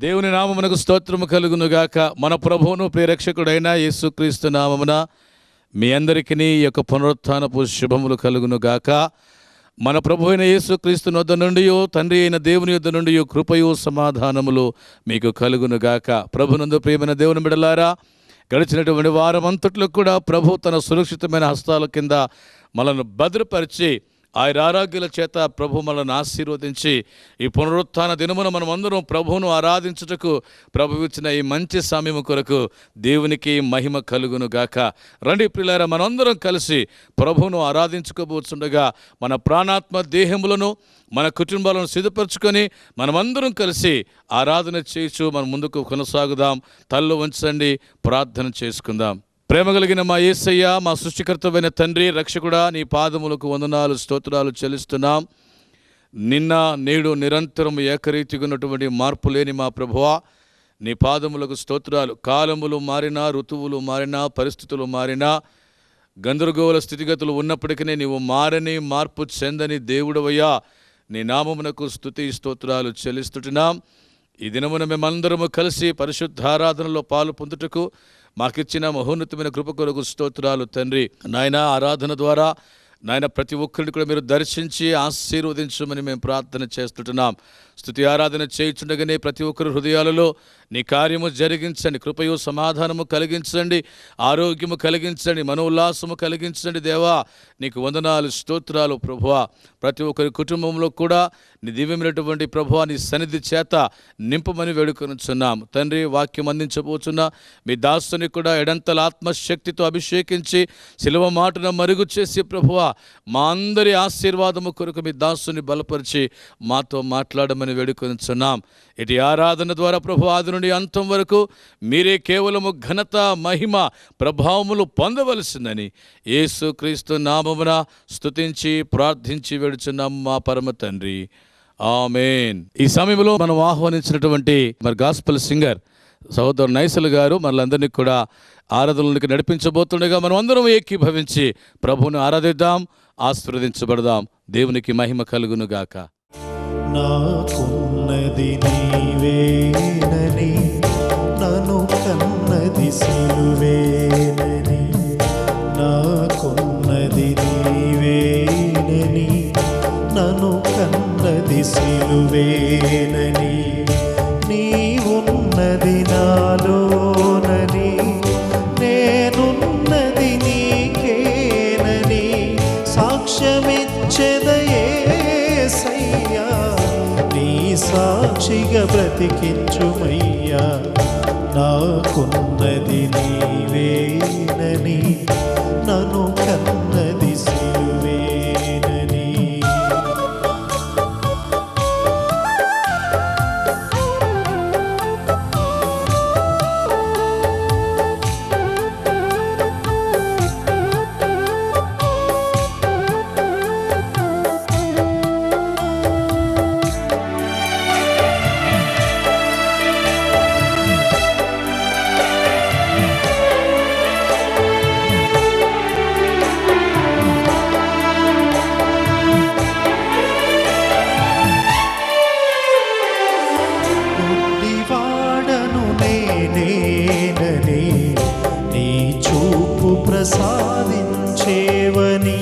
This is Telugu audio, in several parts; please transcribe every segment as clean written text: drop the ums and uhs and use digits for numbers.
దేవుని నామమునకు స్తోత్రము కలుగును గాక. మన ప్రభువును ప్రియరక్షకుడైన యేసుక్రీస్తు నామమున మీ అందరికీ ఈ యొక్క పునరుత్థానపు శుభములు కలుగును గాక. మన ప్రభు అయిన యేసుక్రీస్తు యొద్ద నుండి తండ్రి అయిన దేవుని యొద్ద నుండి కృపయు సమాధానములు మీకు కలుగును గాక. ప్రభునందు ప్రియమైన దేవుని బిడ్డలారా, గడిచినటువంటి వారమంతట్లో కూడా ప్రభు తన సురక్షితమైన హస్తాల కింద మనల్ని భద్రపరిచి ఆయన ఆరోగ్యాల చేత ప్రభు మనల్ని ఆశీర్వదించి ఈ పునరుత్థాన దినమున మనమందరం ప్రభువును ఆరాధించుటకు ప్రభు ఇచ్చిన ఈ మంచి సమయం కొరకు దేవునికి మహిమ కలుగును గాక. రండి ప్రియులారా, మనందరం కలిసి ప్రభువును ఆరాధించుకోబోతుండగా మన ప్రాణాత్మ దేహములను మన కుటుంబాలను సిద్ధపరచుకొని మనమందరం కలిసి ఆరాధన చేయించు మనం ముందుకు కొనసాగుదాం. తల్లో ఉంచండి, ప్రార్థన చేసుకుందాం. ప్రేమ కలిగిన మా యేసయ్య, మా సృష్టికర్తమైన తండ్రి, రక్షకుడా, నీ పాదములకు వందనాలు స్తోత్రాలు చెల్లిస్తున్నాం. నిన్న నేడు నిరంతరం ఏకరీతిగా ఉన్నటువంటి మార్పు లేని మా ప్రభువా, నీ పాదములకు స్తోత్రాలు. కాలములు మారినా, ఋతువులు మారినా, పరిస్థితులు మారినా, గందరగోళ స్థితిగతులు ఉన్నప్పటికీ నీవు మారని, మార్పు చెందని దేవుడవయ్యా, నీ నామమునకు స్తుతి స్తోత్రాలు చెల్లిస్తున్నాం. ఈ దినమున మేమందరము కలిసి పరిశుద్ధారాధనలో పాలు పొందుటకు మాకిచ్చిన మహోన్నతమైన కృప కొరకు స్తోత్రాలు తండ్రి. నాయన, ఆరాధన ద్వారా నాయన ప్రతి ఒక్కరిని కూడా మీరు దర్శించి ఆశీర్వదించమని మేము ప్రార్థన చేస్తుంటున్నాం. స్తుతి ఆరాధన చేయించుండగానే ప్రతి ఒక్కరి హృదయాలలో నీ కార్యము జరిగించండి, కృపయు సమాధానము కలిగించండి, ఆరోగ్యము కలిగించండి, మనోల్లాసము కలిగించండి. దేవా, నీకు వందనాలు స్తోత్రాలు ప్రభువా. ప్రతి ఒక్కరి కుటుంబంలో కూడా నీ దివ్యమైనటువంటి ప్రభువా నీ సన్నిధి చేత నింపమని వేడుకొనుచున్నాం తండ్రి. వాక్యం అందించబోతున్న మీ దాసుని కూడా ఎడంతల ఆత్మశక్తితో అభిషేకించి శిలువ మాటను మరుగు చేసి ప్రభువా మా అందరి ఆశీర్వాదము కొరకు మీ దాసుని బలపరిచి మాతో మాట్లాడమని వేడుకొనుచున్నాం. ఇటు ఆరాధన ద్వారా ప్రభు ఆది నుండి అంతం వరకు మీరే కేవలము ఘనత, మహిమ, ప్రభావములు పొందవలసిందని యేసుక్రీస్తు నామమున స్తుతించి ప్రార్థించి వేడుచున్నాం మా పరమ తండ్రి, ఆమేన్. ఈ సమయంలో మనం ఆహ్వానించినటువంటి గాస్పెల్ సింగర్ సహోదరు నైసల్ గారు మనలందరినీ కూడా ఆరాధనలోకి నడిపించబోతుండగా మనం అందరం ఏకీభవించి ప్రభువును ఆరాధిద్దాం, ఆశీర్వదించబడదాం. దేవునికి మహిమ కలుగును గాక. నాకున్నది నీవేనని, నన్ను కన్నది సిలువేనని. నాకున్నది నీవేనని, నన్ను కన్నది సిలువేనని. నీవున్నది నాలోనని, నేనున్నది నీకేనని సాక్ష్యమిచ్చెదయేసయ్యా. నీ సాక్షిగా బ్రతికించుమయ్యా. నాకున్నది నీవేనని, నన్ను కన్నది సిలువేనని. ప్రసాదించేవని,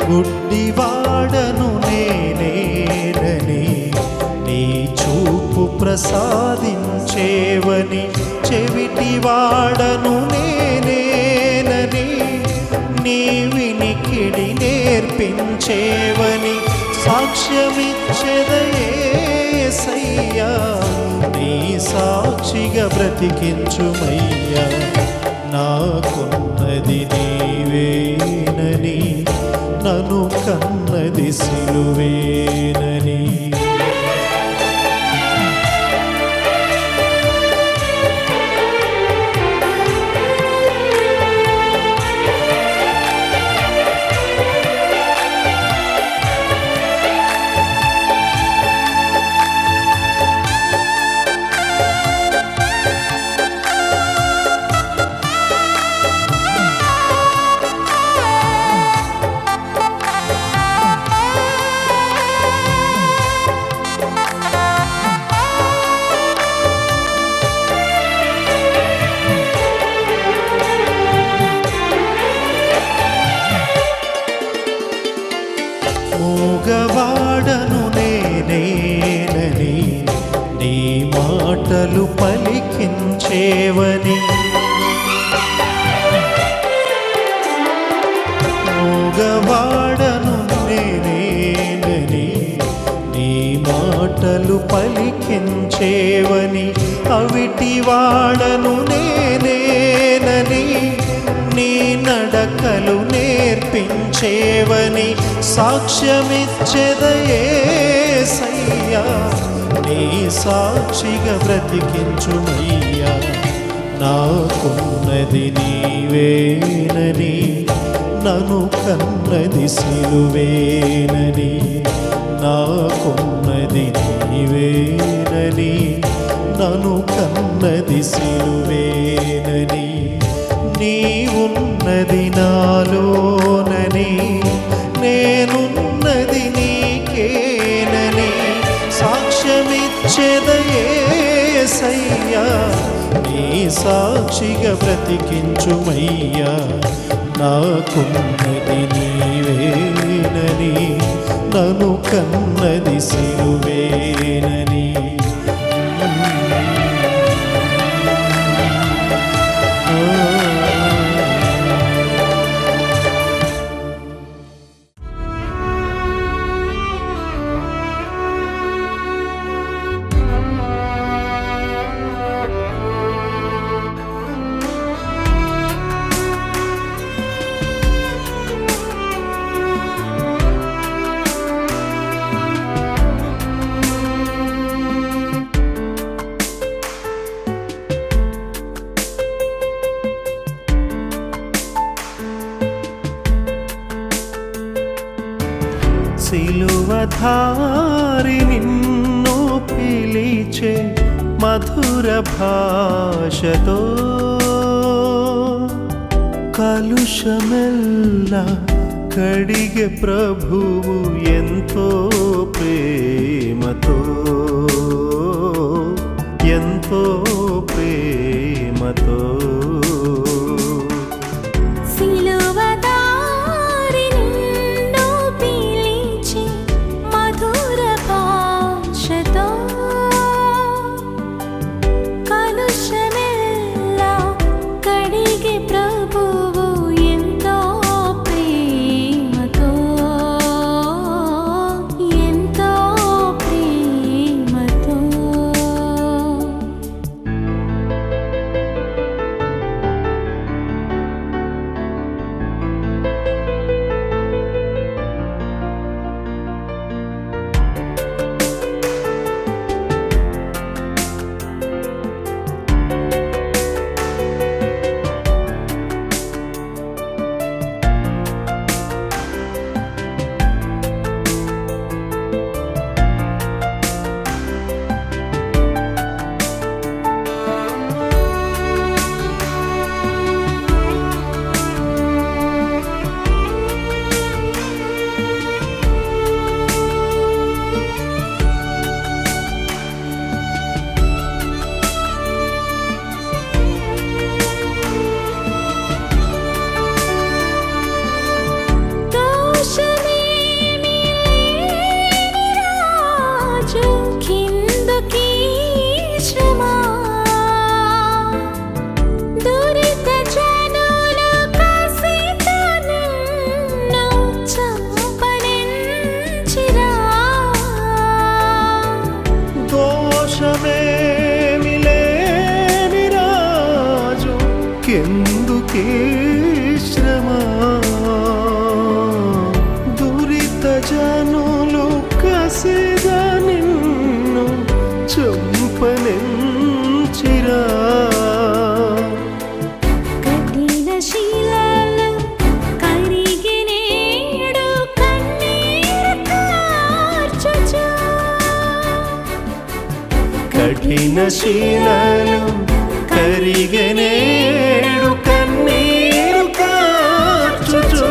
గుడ్డివాడను నేనేనని నీ చూపు ప్రసాదించేవని, చెవిటివాడను నేనేనని నీ వినికిడి నేర్పించేవని సాక్ష్యమిచ్చెదయేసయ్యా. నీ సాక్షిగా బ్రతికించుమయ్యా. నాకున్నది నీవేనని, నన్ను కన్నది సిలువేనని. మాటలు పలికించేవని, మూగవాడను నేనేనని నీ మాటలు పలికించేవని, అవిటివాడను నేనేనని నీ నడకలు నేర్పించేవని సాక్ష్యమిచ్చెదయేసయ్యా. నీ సాక్షిగా బ్రతికించుమయ్యా. నాకున్నది నీవేనని, నన్ను కన్నది సిలువేనని, నాకున్నది నీవేనని, నన్ను కన్నది సిలువేనని, నీవున్నది నాలోనని, నేనున్నది నీకేనని సాక్ష్యమిచ్చెదయేసయ్యా. నీ సాక్షిగా బ్రతికించుమయ్యా. నాకున్నది నీవేనని, నన్ను కన్నది సిలువేనని. సిలువధారి నిన్ను పిలిచే మధుర భాషతో, కలుషమెల్లా కడిగే ప్రభువు ఎంతో ప్రేమతో, ఎంతో ప్రేమతో. ఎందుకే శ్రమ, దురిత జనులు కసిగా నిన్ను చంపనెంచిరా. కఠిన శీలాలు కరిగినేడు కన్నీరు కార్చుచు, కఠిన శీలాలు కరిగినేడు కన్నీరు కార్చుచు.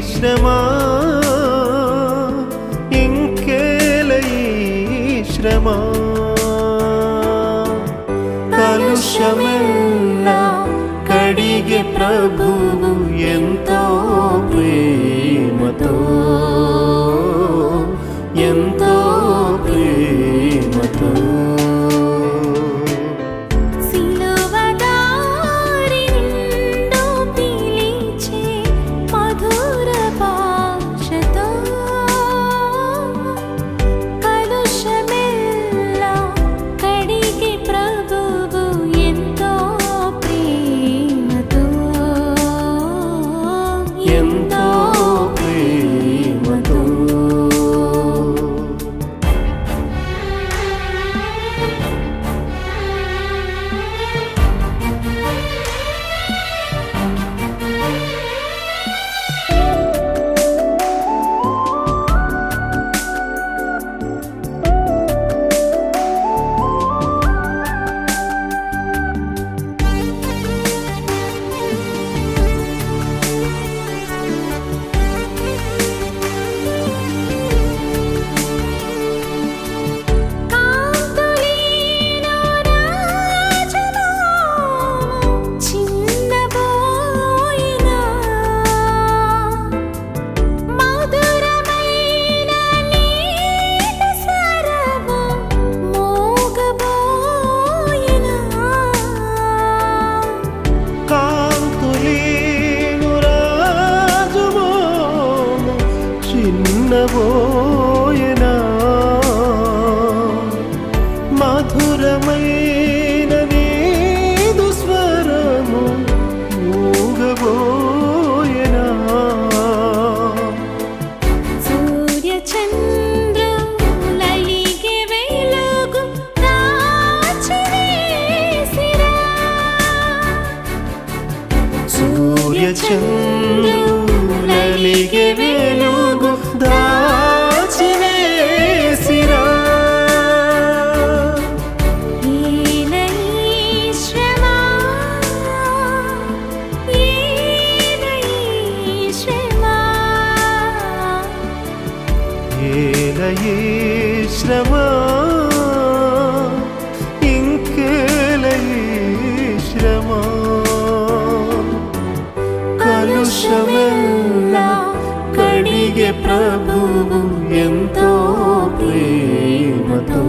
శ్రమా ఇంకేల ఈ శ్రమ, కలుష కలుషమెల్లా కడిగే ప్రభువు ఎంతో ప్రేమతో, ఎంతో ప్రేమతో. సిలువదారి నిన్ను పిలిచే మధుర భాషతో, కలుషమెల్లా కడిగే ప్రభువు ఎంతో ప్రేమతో, ఎంతో ప్రేమతో. కాంతులీను రాజులో చిన్నబోయిన మధురమైన నీటి స్వరము మోగబోయిన, కాంతులీను రాజుమోము చిన్నబోయెనా, మధురమైన నీదు స్వరము మూగబోయెనా. సూర్యచంద్రులలిగే వెలుగు దాచివేసిరా, సూర్యచంద్రులలిగే వెలుగు దాచివేసిరా. ఈనై శ్రమ, ఈనై శ్రమ, ఏలయే శ్రమ, ఇంకేలయే శ్రమ. కలుషమెల్లా కడిగే ప్రభువు ఎంతో ప్రేమతో,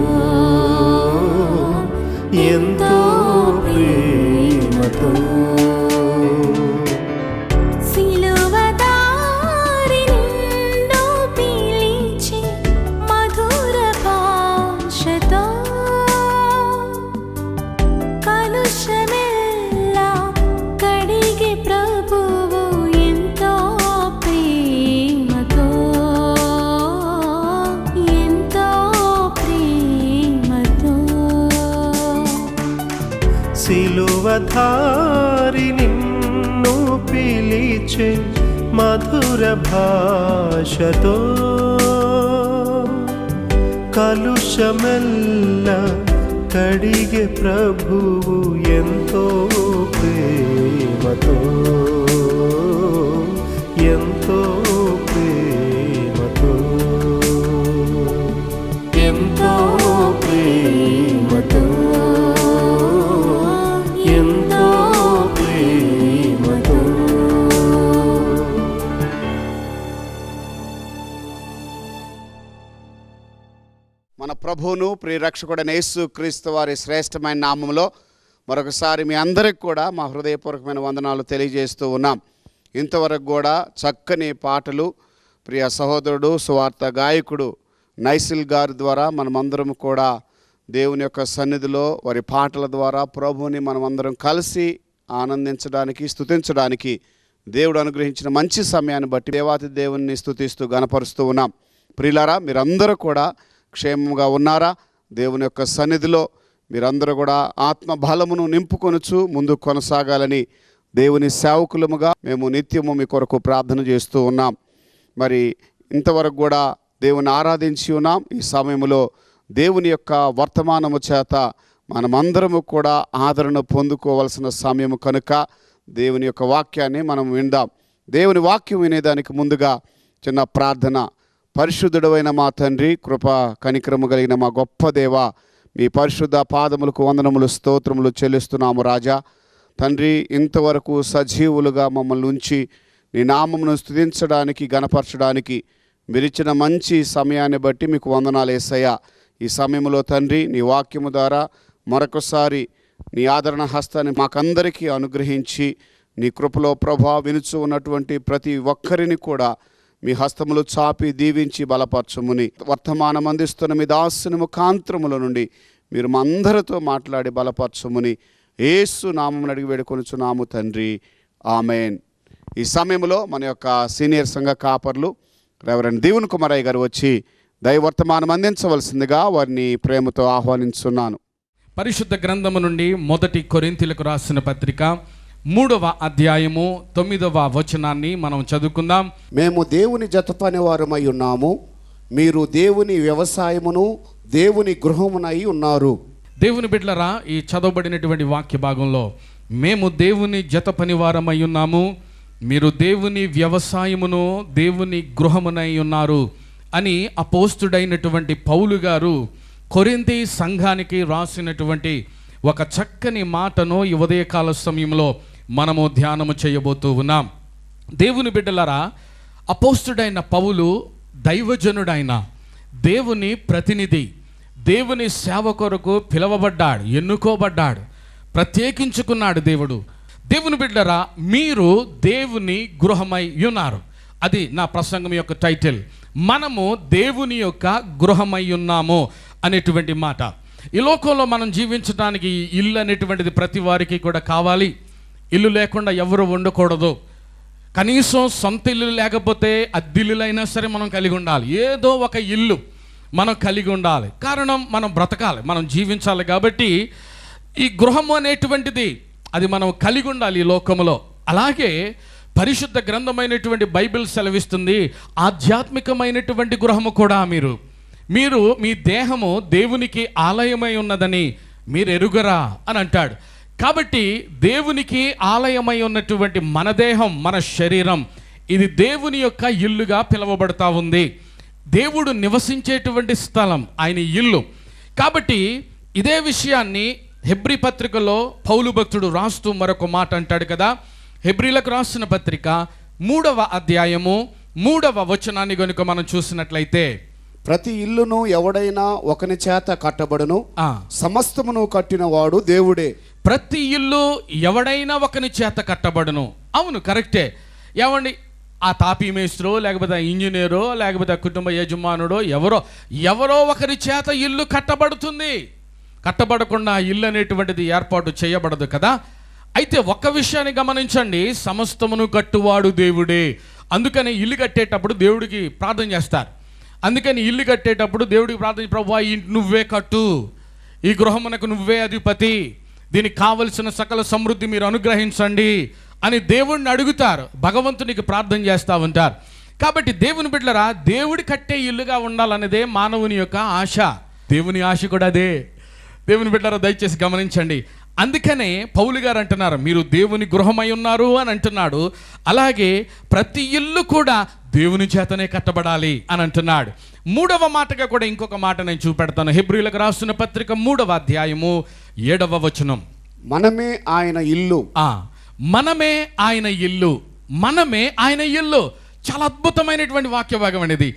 ఎంతో ప్రేమతో. సిలువదారి నిన్ను పిలిచే మధుర భాషతో, కలుషమెల్లా కడిగే ప్రభువు ఎంతో ప్రేమతో, ఎంతో ప్రేమతో. సిలువధారి నిన్ను పిలిచే మధుర భాషతో, కలుషమెల్లా కడిగే ప్రభువు ఎంతో ప్రేమతో, ఎంతో ప్రేమతో, ఎంతో ప్రేమతో, ఎంతో ప్రేమతో. మన ప్రభువును ప్రియరక్షకుడైన యేసుక్రీస్తు వారి శ్రేష్టమైన నామములో మరొకసారి మీ అందరికి కూడా మా హృదయపూర్వకమైన వందనాలు తెలియజేస్తూ ఉన్నాం. ఇంతవరకు కూడా చక్కని పాటలు ప్రియ సహోదరుడు సువార్త గాయకుడు నైసిల్ గారి ద్వారా మనమందరం కూడా దేవుని యొక్క సన్నిధిలో వారి పాటల ద్వారా ప్రభువుని మనమందరం కలిసి ఆనందించడానికి స్తుతించడానికి దేవుడు అనుగ్రహించిన మంచి సమయాన్ని బట్టి దేవాతి దేవుని స్తుతిస్తూ గణపరుస్తూ ఉన్నాం. ప్రియులారా, మీరందరూ కూడా క్షేమంగా ఉన్నారా? దేవుని యొక్క సన్నిధిలో మీరందరూ కూడా ఆత్మ బలమును నింపుకొనుచు ముందు కొనసాగాలని దేవుని సేవకులముగా మేము నిత్యము మీ కొరకు ప్రార్థన చేస్తూ ఉన్నాం. మరి ఇంతవరకు కూడా దేవుని ఆరాధించి ఉన్నాం. ఈ సమయంలో దేవుని యొక్క వర్తమానము చేత మనమందరము కూడా ఆదరణ పొందుకోవాల్సిన సమయము కనుక దేవుని యొక్క వాక్యాన్ని మనం విందాం. దేవుని వాక్యం వినేదానికి ముందుగా చిన్న ప్రార్థన. పరిశుద్ధుడైన మా తండ్రి, కృప కనికరము కలిగిన మా గొప్ప దేవ, మీ పరిశుద్ధ పాదములకు వందనములు స్తోత్రములు చెల్లిస్తున్నాము రాజా. తండ్రి, ఇంతవరకు సజీవులుగా మమ్మల్ని ఉంచి నీ నామమును స్తుతించడానికి గణపరచడానికి మీరిచ్చిన మంచి సమయాన్ని బట్టి మీకు వందనాలు యేసయ్యా. ఈ సమయంలో తండ్రి నీ వాక్యము ద్వారా మరొకసారి నీ ఆదరణ హస్తాన్ని మాకందరికీ అనుగ్రహించి నీ కృపలో ప్రభా వినుచు ఉన్నటువంటి ప్రతి ఒక్కరిని కూడా మీ హస్తములు చాపి దీవించి బలపరచుముని వర్తమానం అందిస్తున్న మీ దాసుని ముఖాంతరముల నుండి మీరు మా అందరితో మాట్లాడి బలపరచుముని యేసు నామమున అడిగి వేడుకొనుచున్నాము తండ్రి, ఆమెన్. ఈ సమయంలో మన యొక్క సీనియర్ సంఘ కాపర్లు రెవరెండ్ దీవెన్ కుమారయ్య గారు వచ్చి దైవర్తమానం అందించవలసిందిగా వారిని ప్రేమతో ఆహ్వానించున్నాను. పరిశుద్ధ గ్రంథము నుండి మొదటి కొరింథీయులకు రాసిన పత్రిక 3వ అధ్యాయము 9వ వచనాన్ని మనం చదువుకుందాం. మేము దేవుని జతపని వారమై ఉన్నాము, మీరు దేవుని వ్యవసాయమును దేవుని గృహమునై ఉన్నారు. దేవుని బిడ్డలారా, ఈ చదవబడినటువంటి వాక్య భాగంలో మేము దేవుని జత పనివారమై ఉన్నాము, మీరు దేవుని వ్యవసాయమును దేవుని గృహమునై ఉన్నారు అని అపోస్తుడైనటువంటి పౌలు గారు కొరింథీ సంఘానికి రాసినటువంటి ఒక చక్కని మాటను ఈ ఉదయకాల సమయంలో మనము ధ్యానము చేయబోతూ ఉన్నాం. దేవుని బిడ్డలారా, అపోస్తుడైన పౌలు దైవజనుడైన దేవుని ప్రతినిధి, దేవుని సేవ కొరకు పిలవబడ్డాడు, ఎన్నుకోబడ్డాడు, ప్రత్యేకించుకున్నాడు దేవుడు. దేవుని బిడ్డలారా, మీరు దేవుని గృహమై ఉన్నారు. అది నా ప్రసంగం యొక్క టైటిల్. మనము దేవుని యొక్క గృహమై ఉన్నాము అనేటువంటి మాట. ఈ లోకంలో మనం జీవించడానికి ఇల్లు అనేటువంటిది ప్రతి వారికి కూడా కావాలి. ఇల్లు లేకుండా ఎవరు ఉండకూడదు. కనీసం సొంత ఇల్లు లేకపోతే అద్దిల్లులైనా సరే మనం కలిగి ఉండాలి. ఏదో ఒక ఇల్లు మనం కలిగి ఉండాలి. కారణం, మనం బ్రతకాలి, మనం జీవించాలి. కాబట్టి ఈ గృహం అనేటువంటిది అది మనం కలిగి ఉండాలి ఈ లోకంలో. అలాగే పరిశుద్ధ గ్రంథమైనటువంటి బైబిల్ సెలవిస్తుంది, ఆధ్యాత్మికమైనటువంటి గృహము కూడా మీరు మీ దేహము దేవునికి ఆలయమై ఉన్నదని మీరు ఎరుగరా అని అంటాడు. కాబట్టి దేవునికి ఆలయమై ఉన్నటువంటి మన దేహం, మన శరీరం, ఇది దేవుని యొక్క ఇల్లుగా పిలువబడతా ఉంది. దేవుడు నివసించేటువంటి స్థలం ఆయన ఇల్లు. కాబట్టి ఇదే విషయాన్ని హెబ్రీ పత్రికలో పౌలు భక్తుడు రాస్తూ మరొక మాట అంటాడు కదా. హెబ్రీలకు రాసిన పత్రిక 3వ అధ్యాయము 3వ వచనాన్ని గనుక మనం చూసినట్లయితే, ప్రతి ఇల్లును ఎవడైనా ఒకని చేత కట్టబడును, సమస్తమును కట్టినవాడు దేవుడే. ప్రతి ఇల్లు ఎవడైనా ఒకని చేత కట్టబడును. అవును, కరెక్టే. ఏమండి, ఆ తాపీ మేస్త్రో, లేకపోతే ఇంజనీరో, లేకపోతే కుటుంబ యజమానుడో, ఎవరో ఒకరి చేత ఇల్లు కట్టబడుతుంది. కట్టబడకుండా ఇల్లు అనేటువంటిది ఏర్పాటు చేయబడదు కదా. అయితే ఒక్క విషయాన్ని గమనించండి, సమస్తమును కట్టువాడు దేవుడే. అందుకని ఇల్లు కట్టేటప్పుడు దేవుడికి ప్రార్థన చేస్తారు. అందుకని ఇల్లు కట్టేటప్పుడు దేవుడికి ప్రార్థన, ప్రభువా నువ్వే కట్టు, ఈ గృహమునకు నువ్వే అధిపతి, దీనికి కావలసిన సకల సమృద్ధి మీరు అనుగ్రహించండి అని దేవుడిని అడుగుతారు. భగవంతునికి ప్రార్థన చేస్తూ ఉంటారు. కాబట్టి దేవుని బిడ్డలారా, దేవుడి కట్టే ఇల్లుగా ఉండాలనేదే మానవుని యొక్క ఆశ. దేవుని ఆశ కూడా అదే. దేవుని బిడ్డలారా, దయచేసి గమనించండి. అందుకనే పౌలు గారు అంటున్నారు, మీరు దేవుని గృహమై ఉన్నారు అని అంటున్నాడు. అలాగే ప్రతి ఇల్లు కూడా దేవుని చేతనే కట్టబడాలి అని అంటున్నాడు. 3వ మాటగా కూడా ఇంకొక మాట నేను చూపెడతాను. హెబ్రీయులకు రాసిన పత్రిక 3వ అధ్యాయము 7వ వచనం, మనమే ఆయన ఇల్లు. మనమే ఆయన ఇల్లు, మనమే ఆయన ఇల్లు. చాలా అద్భుతమైనటువంటి వాక్య భాగం అనేది.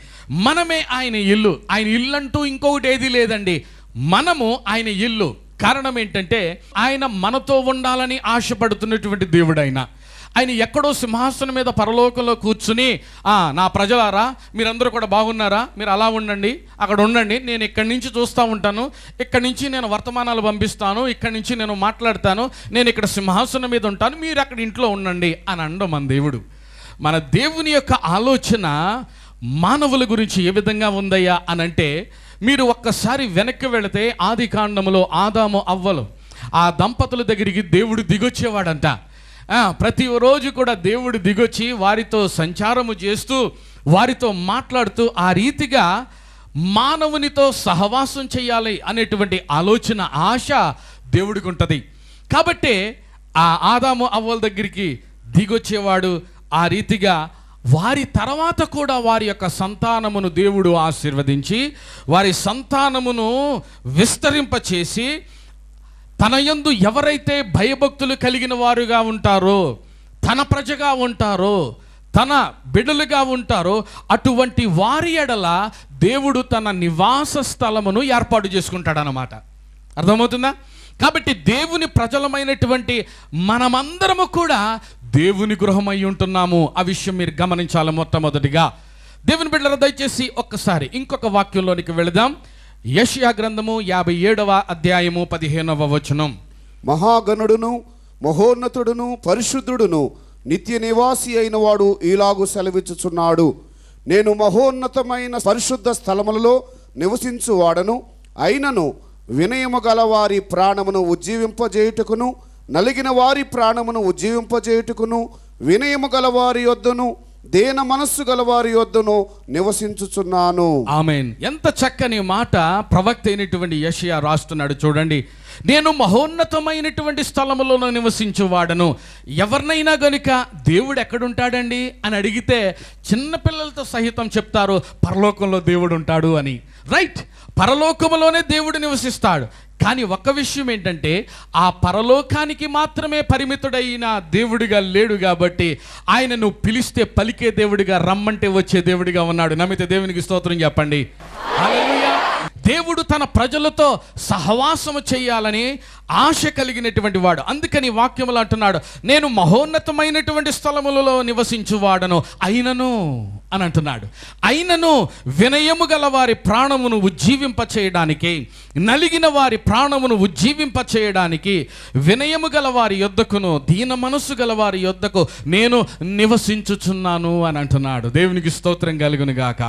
మనమే ఆయన ఇల్లు. ఆయన ఇల్లు అంటూ ఇంకొకటి ఏది లేదండి. మనము ఆయన ఇల్లు. కారణం ఏంటంటే, ఆయన మనతో ఉండాలని ఆశపడుతున్నటువంటి దేవుడు. ఆయన ఎక్కడో సింహాసనం మీద పరలోకంలో కూర్చుని, నా ప్రజలారా మీరందరూ కూడా బాగున్నారా, మీరు అలా ఉండండి, అక్కడ ఉండండి, నేను ఇక్కడి నుంచి చూస్తూ ఉంటాను, ఇక్కడి నుంచి నేను వర్తమానాలు పంపిస్తాను, ఇక్కడి నుంచి నేను మాట్లాడతాను, నేను ఇక్కడ సింహాసనం మీద ఉంటాను, మీరు అక్కడ ఇంట్లో ఉండండి అని అనడం మన దేవుడు. మన దేవుని యొక్క ఆలోచన మానవుల గురించి ఏ విధంగా ఉందయ్యా అని అంటే, మీరు ఒక్కసారి వెనక్కి వెళితే ఆది కాండములో ఆదాము అవ్వలు ఆ దంపతుల దగ్గరికి దేవుడు దిగొచ్చేవాడంట. ప్రతిరోజు కూడా దేవుడు దిగొచ్చి వారితో సంచారము చేస్తూ, వారితో మాట్లాడుతూ, ఆ రీతిగా మానవునితో సహవాసం చేయాలి అనేటువంటి ఆలోచన, ఆశ దేవుడికి ఉంటుంది. కాబట్టి ఆ ఆదాము అవ్వల దగ్గరికి దిగొచ్చేవాడు. ఆ రీతిగా వారి తర్వాత కూడా వారి యొక్క సంతానమును దేవుడు ఆశీర్వదించి వారి సంతానమును విస్తరింపచేసి తన యందు ఎవరైతే భయభక్తులు కలిగిన వారుగా ఉంటారో, తన ప్రజగా ఉంటారో, తన బిడ్డలుగా ఉంటారో అటువంటి వారి ఎడల దేవుడు తన నివాస స్థలమును ఏర్పాటు చేసుకుంటాడనమాట. అర్థమవుతుందా? కాబట్టి దేవుని ప్రజలమైనటువంటి మనమందరము కూడా దేవుని గృహమై ఉంటున్నాము. ఆ విషయం మీరు గమనించాలి. మొట్టమొదటిగా దేవుని బిడ్డలు దయచేసి ఒక్కసారి ఇంకొక వాక్యంలోనికి వెళదాం. యెషయా గ్రంథము 57వ అధ్యాయము 15వ వచనం. మహాగణుడును మహోన్నతుడును పరిశుద్ధుడును నిత్య నివాసి అయిన వాడు ఈలాగు సెలవిచ్చుచున్నాడు. నేను మహోన్నతమైన పరిశుద్ధ స్థలములలో నివసించువాడను, అయినను వినయము గల వారి ప్రాణమును ఉజ్జీవింపజేయుటకును, నలిగిన వారి ప్రాణమును ఉజ్జీవింపజేయుటకును, వినయము గల వారి యొద్దను దేన మనస్సు గల వారి యొద్దను నివసించుచున్నాను. ఆమేన్. ఎంత చక్కని మాట ప్రవక్త అయినటువంటి యెషయా రాస్తున్నాడు. చూడండి, నేను మహోన్నతమైనటువంటి స్థలములో నివసించువాడను. ఎవరినైనా గనుక దేవుడు ఎక్కడుంటాడండి అని అడిగితే చిన్నపిల్లలతో సహితం చెప్తారు పరలోకంలో దేవుడు ఉంటాడు అని. రైట్, పరలోకములోనే దేవుడు నివసిస్తాడు. కానీ ఒక్క విషయం ఏంటంటే, ఆ పరలోకానికి మాత్రమే పరిమితుడైన దేవుడిగా లేడు. కాబట్టి ఆయనను పిలిస్తే పలికే దేవుడిగా, రమ్మంటే వచ్చే దేవుడిగా ఉన్నాడు. నమ్మితే దేవునికి స్తోత్రం చెప్పండి. హల్లెలూయా. దేవుడు తన ప్రజలతో సహవాసము చేయాలని ఆశ కలిగినటువంటి వాడు. అందుకని వాక్యములు అంటున్నాడు, నేను మహోన్నతమైనటువంటి స్థలములలో నివసించువాడను, అయినను అని అంటున్నాడు. అయినను వినయము గల వారి ప్రాణమును ఉజ్జీవింప చేయడానికి, నలిగిన వారి ప్రాణమును ఉజ్జీవింప చేయడానికి, వినయము గల వారి యొద్దకును దీన మనస్సు గల వారి యొద్దకు నేను నివసించుచున్నాను అని అంటున్నాడు. దేవునికి స్తోత్రం కలుగును గాక.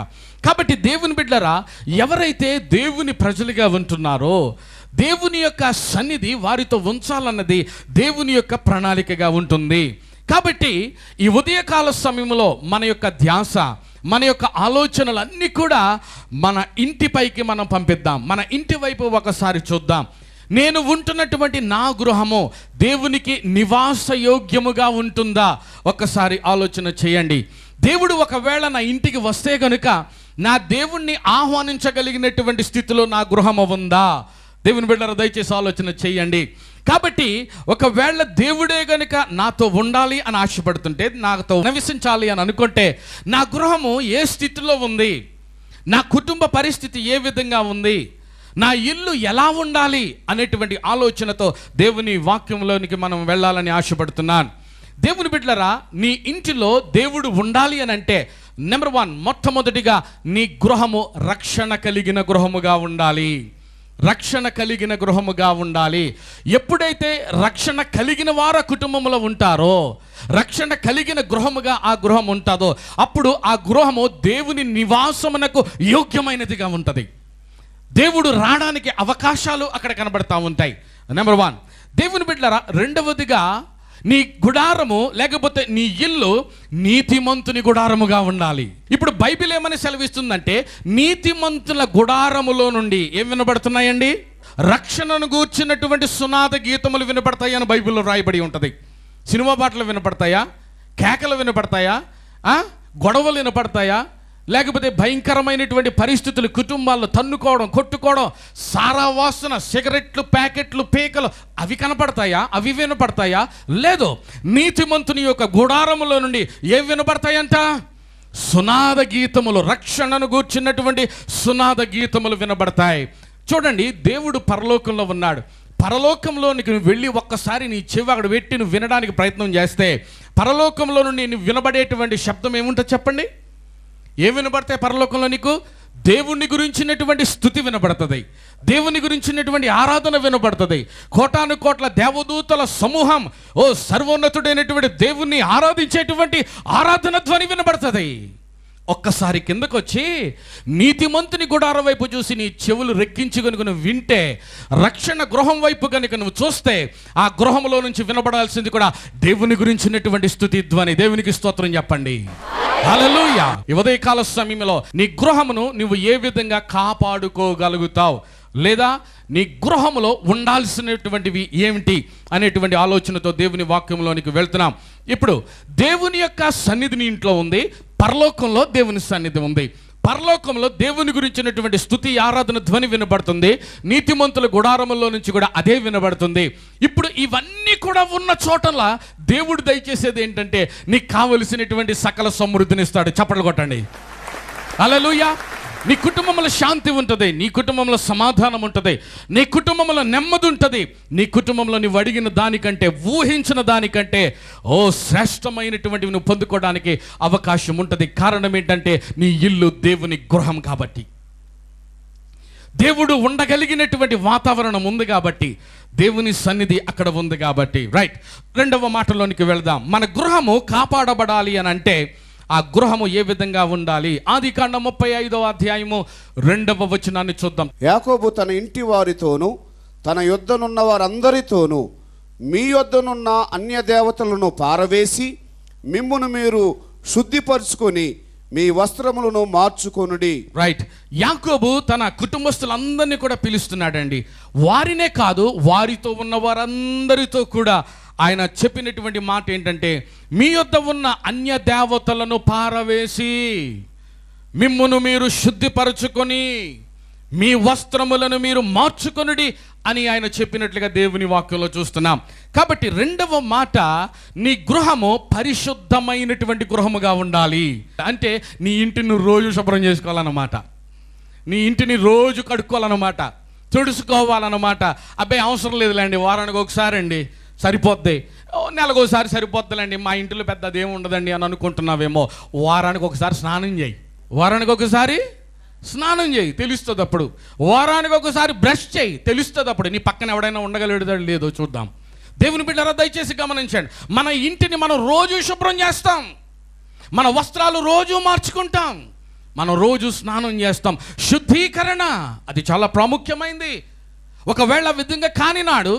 కాబట్టి దేవుని బిడ్డలారా, ఎవరైతే దేవుని ప్రజలుగా ఉంటున్నారో దేవుని యొక్క సన్నిధి వారితో ఉంచాలన్నది దేవుని యొక్క ప్రణాళికగా ఉంటుంది. కాబట్టి ఈ ఉదయకాల సమయంలో మన యొక్క ధ్యాస, మన యొక్క ఆలోచనలు అన్నీ కూడా మన ఇంటిపైకి మనం పంపిద్దాం. మన ఇంటి వైపు ఒకసారి చూద్దాం. నేను ఉంటున్నటువంటి నా గృహము దేవునికి నివాసయోగ్యముగా ఉంటుందా? ఒక్కసారి ఆలోచన చేయండి. దేవుడు ఒకవేళ నా ఇంటికి వస్తే గనుక నా దేవుణ్ణి ఆహ్వానించగలిగినటువంటి స్థితిలో నా గృహము ఉందా? దేవుని బిడ్డలారా దయచేసి ఆలోచన చేయండి. కాబట్టి ఒకవేళ దేవుడే గనుక నాతో ఉండాలి అని ఆశపడుతుంటే, నాతో నివసించాలి అని అనుకుంటే, నా గృహము ఏ స్థితిలో ఉంది, నా కుటుంబ పరిస్థితి ఏ విధంగా ఉంది, నా ఇల్లు ఎలా ఉండాలి అనేటువంటి ఆలోచనతో దేవుని వాక్యంలోనికి మనం వెళ్ళాలని ఆశపడుతున్నాను. దేవుని బిడ్డలారా, నీ ఇంటిలో దేవుడు ఉండాలి అని అంటే నెంబర్ 1, మొట్టమొదటిగా నీ గృహము రక్షణ కలిగిన గృహముగా ఉండాలి. రక్షణ కలిగిన గృహముగా ఉండాలి. ఎప్పుడైతే రక్షణ కలిగిన వారు కుటుంబంలో ఉంటారో, రక్షణ కలిగిన గృహముగా ఆ గృహం ఉంటుందో, అప్పుడు ఆ గృహము దేవుని నివాసమునకు యోగ్యమైనదిగా ఉంటుంది. దేవుడు రావడానికి అవకాశాలు అక్కడ కనబడతా ఉంటాయి. నెంబర్ 1. దేవుని బిడ్డలారా, రెండవదిగా నీ గుడారము లేకపోతే నీ ఇల్లు నీతిమంతుని గుడారముగా ఉండాలి. ఇప్పుడు బైబిల్ ఏమని సెలవిస్తుందంటే, నీతిమంతుల గుడారములో నుండి ఏం వినబడుతున్నాయండి? రక్షణను గూర్చినటువంటి సునాద గీతములు వినపడతాయి అని బైబిల్లో రాయబడి ఉంటుంది. సినిమా పాటలు వినపడతాయా? కేకలు వినపడతాయా? గొడవలు వినపడతాయా? లేకపోతే భయంకరమైనటువంటి పరిస్థితులు, కుటుంబాల్లో తన్నుకోవడం, కొట్టుకోవడం, సారా వాసన, సిగరెట్లు, ప్యాకెట్లు, పీకలు, అవి కనపడతాయా? అవి వినపడతాయా? లేదు. నీతిమంతుని యొక్క గుడారములో నుండి ఏవి వినపడతాయంట? సునాద గీతములు, రక్షణను గూర్చినటువంటి సునాద గీతములు వినబడతాయి. చూడండి, దేవుడు పరలోకంలో ఉన్నాడు. పరలోకంలోనికి నువ్వు వెళ్ళి ఒక్కసారి నీ చెవి అక్కడ పెట్టి నువ్వు వినడానికి ప్రయత్నం చేస్తే, పరలోకంలో నుండి నువ్వు వినబడేటువంటి శబ్దం ఏముంటుంది చెప్పండి? ఏం వినబడతాయి పరలోకంలో నీకు? దేవుని గురించినటువంటి స్తుతి వినబడుతుంది, దేవుని గురించినటువంటి ఆరాధన వినబడుతుంది. కోటాను కోట్ల దేవదూతల సమూహం సర్వోన్నతుడైనటువంటి దేవుణ్ణి ఆరాధించేటువంటి ఆరాధన ధ్వని వినబడుతుంది. ఒక్కసారి కిందకు వచ్చి నీతిమంతుని గుడారం వైపు చూసి నీ చెవులు రెక్కించి కనుక నువ్వు వింటే, రక్షణ గృహం వైపు కనుక నువ్వు చూస్తే, ఆ గృహంలో నుంచి వినబడాల్సింది కూడా దేవుని గురించినటువంటి స్తుతి ధ్వని. దేవునికి స్తోత్రం చెప్పండి. హల్లెలూయా. ఈ ఉదయకాల సమయంలో నీ గృహమును నువ్వు ఏ విధంగా కాపాడుకోగలుగుతావు? లేదా నీ గృహములో ఉండాల్సినటువంటివి ఏమిటి అనేటువంటి ఆలోచనతో దేవుని వాక్యంలోనికి వెళ్తున్నాం. ఇప్పుడు దేవుని యొక్క సన్నిధి నీ ఇంట్లో ఉంది, పరలోకంలో దేవుని సన్నిధి ఉంది. పరలోకంలో దేవుని గురించినటువంటి స్తుతి ఆరాధన ధ్వని వినబడుతుంది, నీతిమంతుల గుడారములో నుంచి కూడా అదే వినబడుతుంది. ఇప్పుడు ఇవన్నీ కూడా ఉన్న చోటలా దేవుడు దయచేసేది ఏంటంటే నీకు కావలసినటువంటి సకల సమృద్ధిని ఇస్తాడు. చప్పట్లు కొట్టండి. హల్లెలూయా. నీ కుటుంబంలో శాంతి ఉంటుంది, నీ కుటుంబంలో సమాధానం ఉంటుంది, నీ కుటుంబంలో నెమ్మది ఉంటుంది, నీ కుటుంబంలో నువ్వు అడిగిన దానికంటే, ఊహించిన దానికంటే శ్రేష్టమైనటువంటివి నువ్వు పొందుకోవడానికి అవకాశం ఉంటుంది. కారణం ఏంటంటే నీ ఇల్లు దేవుని గృహం కాబట్టి, దేవుడు ఉండగలిగినటువంటి వాతావరణం ఉంది కాబట్టి, దేవుని సన్నిధి అక్కడ ఉంది కాబట్టి. రైట్, రెండవ మాటలోనికి వెళదాం. మన గృహము కాపాడబడాలి అని అంటే ఆ గృహము ఏ విధంగా ఉండాలి? ఆదికాండం 35వ అధ్యాయము 2వ వచనాన్ని చూద్దాం. యాకోబు తన ఇంటి వారితోనూ తన యొద్దనున్న వారందరితోనూ మీ యొద్దనున్న అన్య దేవతలను పారవేసి మిమ్మును మీరు శుద్ధిపరుచుకొని మీ వస్త్రములను మార్చుకొనుడి. రైట్, యాకోబు తన కుటుంబస్తులందరినీ కూడా పిలుస్తున్నాడండి. వారినే కాదు, వారితో ఉన్న వారందరితో కూడా ఆయన చెప్పినటువంటి మాట ఏంటంటే మీ యొద్ద ఉన్న అన్య దేవతలను పారవేసి మిమ్మును మీరు శుద్ధిపరచుకొని మీ వస్త్రములను మీరు మార్చుకొనుడి అని ఆయన చెప్పినట్లుగా దేవుని వాక్యంలో చూస్తున్నాం. కాబట్టి రెండవ మాట, నీ గృహము పరిశుద్ధమైనటువంటి గృహముగా ఉండాలి. అంటే నీ ఇంటిని రోజు శుభ్రం చేసుకోవాలన్నమాట, నీ ఇంటిని రోజు కడుక్కోవాలన్నమాట, తుడుచుకోవాలన్నమాట. అబ్బాయి అవసరం లేదులేండి, వారానికి ఒకసారి అండి సరిపోద్ది, నెలకోసారి సరిపోద్దులేండి, మా ఇంట్లో పెద్ద అదేమి ఉండదండి అని అనుకుంటున్నావేమో. వారానికి ఒకసారి స్నానం చేయి, వారానికి ఒకసారి స్నానం చేయి, తెలుస్తుంది అప్పుడు. వారానికి ఒకసారి బ్రష్ చేయి, తెలుస్తుంది అప్పుడు. నీ పక్కన ఎవడైనా ఉండగలడో లేదో చూద్దాం. దేవుని బిడ్డలారా దయచేసి గమనించండి, మన ఇంటిని మనం రోజు శుభ్రం చేస్తాం, మన వస్త్రాలు రోజు మార్చుకుంటాం, మనం రోజు స్నానం చేస్తాం. శుద్ధీకరణ అది చాలా ప్రాముఖ్యమైంది. ఒకవేళ విధంగా కానినాడు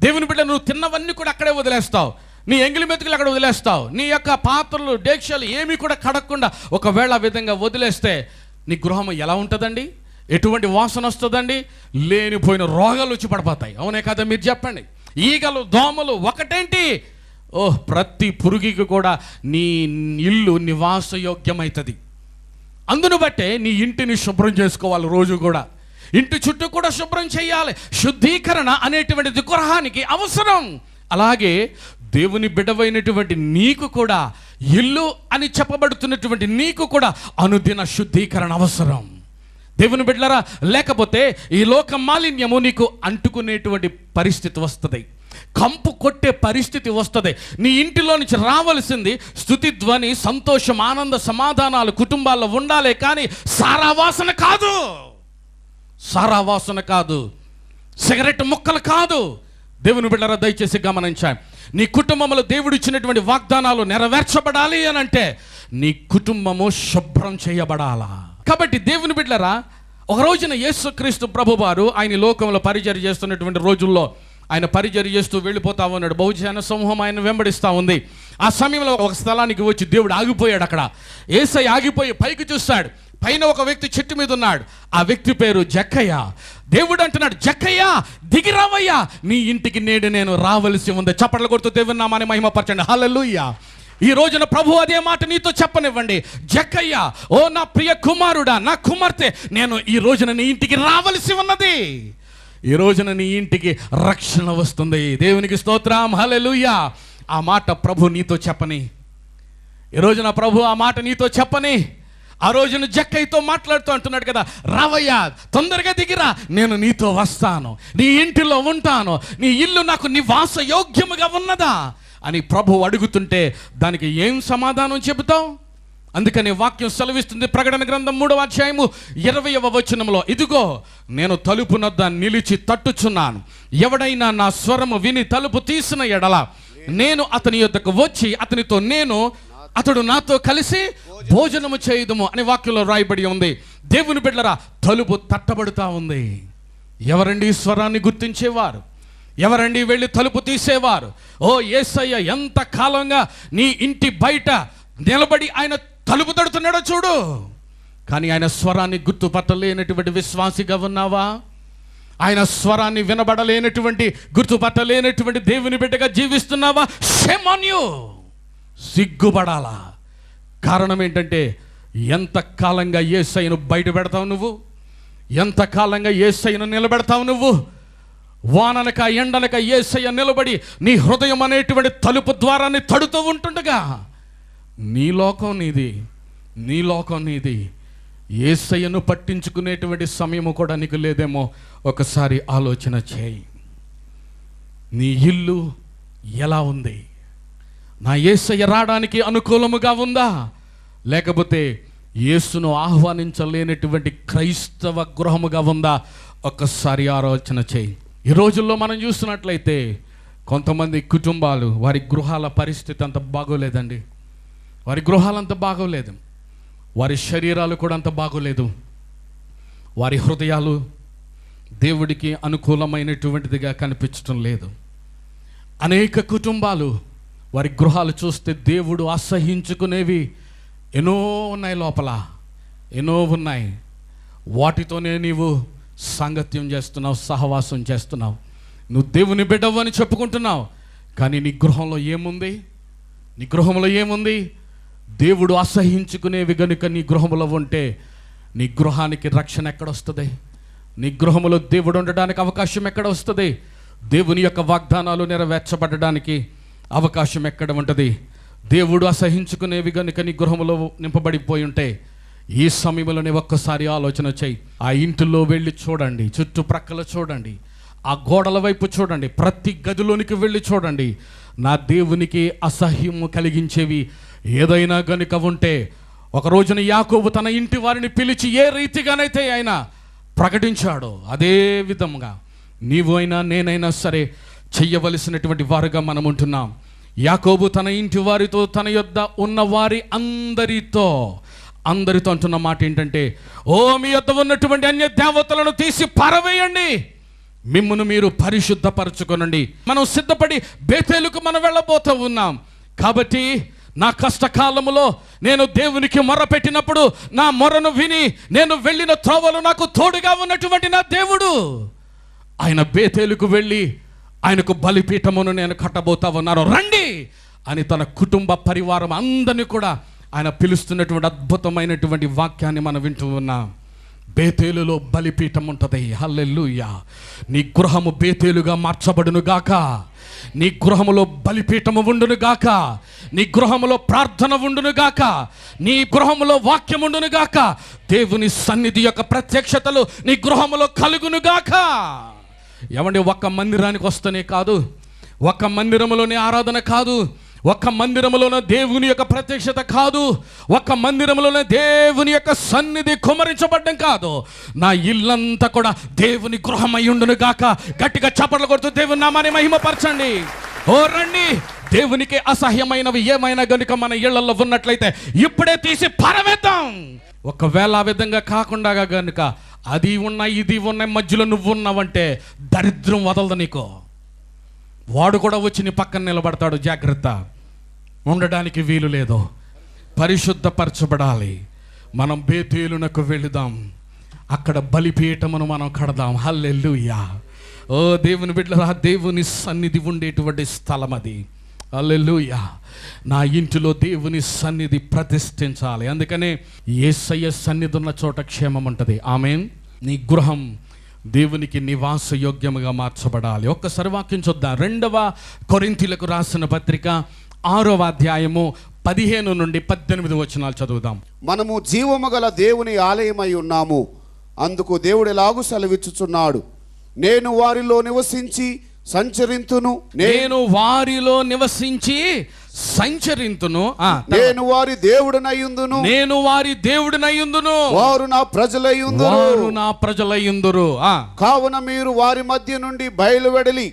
దేవుని బిడ్డ నువ్వు తిన్నవన్నీ కూడా అక్కడే వదిలేస్తావు, నీ ఎంగిలి మెతుకులు అక్కడ వదిలేస్తావు, నీ యొక్క పాత్రలు డేక్షలు ఏమీ కూడా కడగకుండా ఒకవేళ ఆ విధంగా వదిలేస్తే నీ గృహం ఎలా ఉంటుందండి? ఎటువంటి వాసన వస్తుందండి? లేనిపోయిన రోగాలు వచ్చి పడిపోతాయి. అవునే కదా? మీరు చెప్పండి. ఈగలు దోమలు ఒకటేంటి, ప్రతి పురుగుకి కూడా నీ ఇల్లు నివాసయోగ్యమవుతుంది. అందును బట్టే నీ ఇంటిని శుభ్రం చేసుకోవాలి, రోజు కూడా ఇంటి చుట్టూ కూడా శుభ్రం చేయాలి. శుద్ధీకరణ అనేటువంటిది గృహానికి అవసరం. అలాగే దేవుని బిడ్డవైనటువంటి నీకు కూడా, ఇల్లు అని చెప్పబడుతున్నటువంటి నీకు కూడా అనుదిన శుద్ధీకరణ అవసరం. దేవుని బిడ్డలారా, లేకపోతే ఈ లోక మాలిన్యము నీకు అంటుకునేటువంటి పరిస్థితి వస్తుంది, కంపు కొట్టే పరిస్థితి వస్తుంది. నీ ఇంటిలో నుంచి రావాల్సింది స్తుతి ధ్వని, సంతోషం, ఆనంద, సమాధానాలు కుటుంబాల్లో ఉండాలి, కానీ సారావాసన కాదు, సారావాసన కాదు, సిగరెట్ ముక్కలు కాదు. దేవుని బిడ్డలారా దయచేసి గమనించాం, నీ కుటుంబంలో దేవుడు ఇచ్చినటువంటి వాగ్దానాలు నెరవేర్చబడాలి అని అంటే నీ కుటుంబము శుభ్రం చేయబడాలా. కాబట్టి దేవుని బిడ్డలారా, ఒక రోజున యేసుక్రీస్తు ప్రభువారు ఆయన లోకంలో పరిచర్య చేస్తున్నటువంటి రోజుల్లో ఆయన పరిచర్య చేస్తూ వెళ్ళిపోతా ఉన్నాడు. బహుజన సమూహం ఆయన వెంబడిస్తూ ఉంది. ఆ సమయంలో ఒక స్థలానికి వచ్చి దేవుడు ఆగిపోయాడు. అక్కడ యేసయ్య ఆగిపోయి పైకి చూస్తాడు. పైన ఒక వ్యక్తి చెట్టు మీద ఉన్నాడు. ఆ వ్యక్తి పేరు జక్కయ్య. దేవుడు అంటున్నాడు, జక్కయ్య దిగిరావయ్యా, నీ ఇంటికి నేడు నేను రావలసి ఉంది. చప్పట్లు కొడుతూ దేవుని నామాన్ని మహిమపరచండి. హల్లెలూయా. ఈ రోజున ప్రభు అదే మాట నీతో చెప్పనివ్వండి. జక్కయ్య, ఓ నా ప్రియ కుమారుడా, నా కుమార్తె, నేను ఈ రోజున నీ ఇంటికి రావలసి ఉన్నది. ఈ రోజున నీ ఇంటికి రక్షణ వస్తుంది. దేవునికి స్తోత్రం. హల్లెలూయా. ఆ మాట ప్రభు నీతో చెప్పని, ఈ రోజున ప్రభు ఆ మాట నీతో చెప్పని, ఆ రోజున జక్కయ్యతో మాట్లాడుతూ అంటున్నాడు కదా, రావయ్యా, తొందరగా దిగిరా, నేను నీతో వస్తాను, నీ ఇంటిలో ఉంటాను, నీ ఇల్లు నాకు నివాస యోగ్యముగా ఉన్నదా అని ప్రభు అడుగుతుంటే దానికి ఏం సమాధానం చెబుతావు? అందుకని వాక్యం సెలవిస్తుంది. ప్రకటన గ్రంథం 3వ అధ్యాయము 20వ వచనంలో, ఇదిగో నేను తలుపు నొద్ద నిలిచి తట్టుచున్నాను, ఎవడైనా నా స్వరము విని తలుపు తీసిన ఎడల నేను అతని యొద్దకు వచ్చి అతనితో అతడు నాతో కలిసి భోజనము చేయుదుము అని వాక్యంలో రాయబడి ఉంది. దేవుని బిడ్డలారా, తలుపు తట్టబడుతూ ఉంది. ఎవరండి ఈ స్వరాన్ని గుర్తించేవారు? ఎవరండి వెళ్ళి తలుపు తీసేవారు? ఓ యేసయ్య ఎంత కాలంగా నీ ఇంటి బయట నిలబడి ఆయన తలుపు తడుతున్నాడో చూడు. కానీ ఆయన స్వరాన్ని గుర్తుపట్టలేనటువంటి విశ్వాసిగా ఉన్నావా? ఆయన స్వరాన్ని వినబడలేనటువంటి, గుర్తుపట్టలేనటువంటి దేవుని బిడ్డగా జీవిస్తున్నావా? Shame on you. సిగ్గుపడాలా. కారణం ఏంటంటే, ఎంతకాలంగా యేసయ్యను బయట పెడతావు నువ్వు? ఎంతకాలంగా యేసయ్యను నిలబెడతావు నువ్వు? వాననక ఎండనక యేసయ్య నిలబడి నీ హృదయం అనేటువంటి తలుపు ద్వారాన్ని తడుతూ ఉంటుండగా, నీ లోకం నీది, నీ లోకం నీది. యేసయ్యను పట్టించుకునేటువంటి సమయము కూడా నీకు లేదేమో. ఒకసారి ఆలోచన చేయి. నీ ఇల్లు ఎలా ఉంది? నా యేసయ్య రావడానికి అనుకూలముగా ఉందా? లేకపోతే యేసును ఆహ్వానించలేనటువంటి క్రైస్తవ గృహముగా ఉందా? ఒక్కసారి ఆలోచన చేయి. ఈ రోజుల్లో మనం చూస్తున్నట్లయితే కొంతమంది కుటుంబాలు, వారి గృహాల పరిస్థితి అంత బాగోలేదండి. వారి గృహాలు అంత బాగోలేదు, వారి శరీరాలు కూడా అంత బాగోలేదు, వారి హృదయాలు దేవుడికి అనుకూలమైనటువంటిదిగా కనిపించడం లేదు. అనేక కుటుంబాలు, వారి గృహాలు చూస్తే దేవుడు అసహించుకునేవి ఎన్నో ఉన్నాయి, లోపల ఎన్నో ఉన్నాయి. వాటితోనే నీవు సాంగత్యం చేస్తున్నావు, సహవాసం చేస్తున్నావు. నువ్వు దేవుని బిడ్డవు అని చెప్పుకుంటున్నావు, కానీ నీ గృహంలో ఏముంది? నీ గృహంలో ఏముంది? దేవుడు అసహించుకునేవి గనుక నీ గృహంలో ఉంటే నీ గృహానికి రక్షణ ఎక్కడొస్తుంది? నీ గృహంలో దేవుడు ఉండడానికి అవకాశం ఎక్కడ వస్తుంది? దేవుని యొక్క వాగ్దానాలు నెరవేర్చబడడానికి అవకాశం ఎక్కడ ఉంటుంది? దేవుడు అసహించుకునేవి గనుక నీ గృహంలో నింపబడిపోయి ఉంటే ఈ సమయంలోనే ఒక్కసారి ఆలోచన చేయి. ఆ ఇంటిలో వెళ్ళి చూడండి, చుట్టుప్రక్కల చూడండి, ఆ గోడల వైపు చూడండి, ప్రతి గదిలోనికి వెళ్ళి చూడండి. నా దేవునికి అసహ్యము కలిగించేవి ఏదైనా గనుక ఉంటే, ఒక రోజున యాకోబు తన ఇంటి వారిని పిలిచి ఏ రీతిగానైతే ఆయన ప్రకటించాడో అదే విధంగా నీవు అయినా నేనైనా సరే చెయ్యవలసినటువంటి వారుగా మనం ఉంటున్నాం. యాకోబు తన ఇంటి వారితో, తన యొద్ద ఉన్న వారి అందరితో అంటున్న మాట ఏంటంటే, ఓ మీ యొద్ద ఉన్నటువంటి అన్య దేవతలను తీసి పారవేయండి, మిమ్మును మీరు పరిశుద్ధపరచుకొనండి. మనం సిద్ధపడి బేతేలుకు మనం వెళ్ళబోతూ ఉన్నాం. కాబట్టి నా కష్టకాలములో నేను దేవునికి మొర్ర పెట్టినప్పుడు నా మొర్రను విని నేను వెళ్ళిన త్రోవలు నాకు తోడుగా ఉన్నటువంటి నా దేవుడు ఆయన బేతేలుకు వెళ్ళి ఆయనకు బలిపీఠమును నేను కట్టబోతా ఉన్నారు, రండి అని తన కుటుంబ పరివారం అందరినీ కూడా ఆయన పిలుస్తున్నటువంటి అద్భుతమైనటువంటి వాక్యాన్ని మనం వింటూ ఉన్నాం. బేతేలులో బలిపీఠం ఉంటుంది. హల్లెలూయా. నీ గృహము బేతేలుగా మార్చబడును గాక, నీ గృహములో బలిపీఠము ఉండును గాక, నీ గృహములో ప్రార్థన ఉండును గాక, నీ గృహములో వాక్యం ఉండును గాక, దేవుని సన్నిధి యొక్క ప్రత్యక్షతలు నీ గృహములో కలుగును గాక. ఏమండి, ఒక్క మందిరానికి వస్తేనే కాదు, ఒక్క మందిరములోనే ఆరాధన కాదు, ఒక్క మందిరములోనే దేవుని యొక్క ప్రత్యక్షత కాదు, ఒక్క మందిరములోనే దేవుని యొక్క సన్నిధి కుమరించబడ్డం కాదు, నా ఇల్లంతా కూడా దేవుని గృహమై ఉండును గాక. గట్టిగా చప్పట్లు కొడుతూ దేవుని నామాన్ని మహిమపరచండి. ఓ రండి, దేవునికి అసహ్యమైనవి ఏమైనా గనుక మన ఇళ్లలో ఉన్నట్లయితే ఇప్పుడే తీసి పారవేద్దాం. ఒకవేళ ఆ విధంగా కాకుండా గనుక అది ఉన్నాయి ఇది ఉన్నాయి మధ్యలో నువ్వు ఉన్నావంటే దరిద్రం వదలదు నీకు. వాడు కూడా వచ్చి నీ పక్కన నిలబడతాడు. జాగ్రత్త, ఉండడానికి వీలు లేదు. పరిశుద్ధపరచబడాలి. మనం బేతేలునకు వెళుదాం, అక్కడ బలిపీఠమును మనం కడదాం. హల్లెలూయా. ఓ దేవుని బిడ్డలారా, దేవుని సన్నిధి ఉండేటువంటి స్థలం అది. హల్లెలూయా. నా ఇంటిలో దేవుని సన్నిధి ప్రతిష్ఠించాలి. అందుకనే యేసయ్య సన్నిధి ఉన్న చోట క్షేమం ఉంటుంది. ఆమేన్. నీ గృహం దేవునికి నివాస యోగ్యముగా మార్చబడాలి. ఒక్కసారి వాక్యం చూద్దాం. 2వ కొరింథీయులకు రాసిన పత్రిక 6వ అధ్యాయము 15 నుండి 18 వచనాలు చదువుదాం. మనము జీవము గల దేవుని ఆలయమై ఉన్నాము. అందుకు దేవుడు ఎలాగూ సెలవిచ్చుచున్నాడు, నేను వారిలో నివసించి సంచరింతును, నేను వారిలో నివసించి సంచరింతును, నేను వారి దేవుడనయ్యుందును, నేను వారి దేవుడినయ్యుందును, వారు నా ప్రజలయ్యుందురు, వారు నా ప్రజలయ్యుందురు. కావున మీరు వారి మధ్య నుండి బయలువెడలి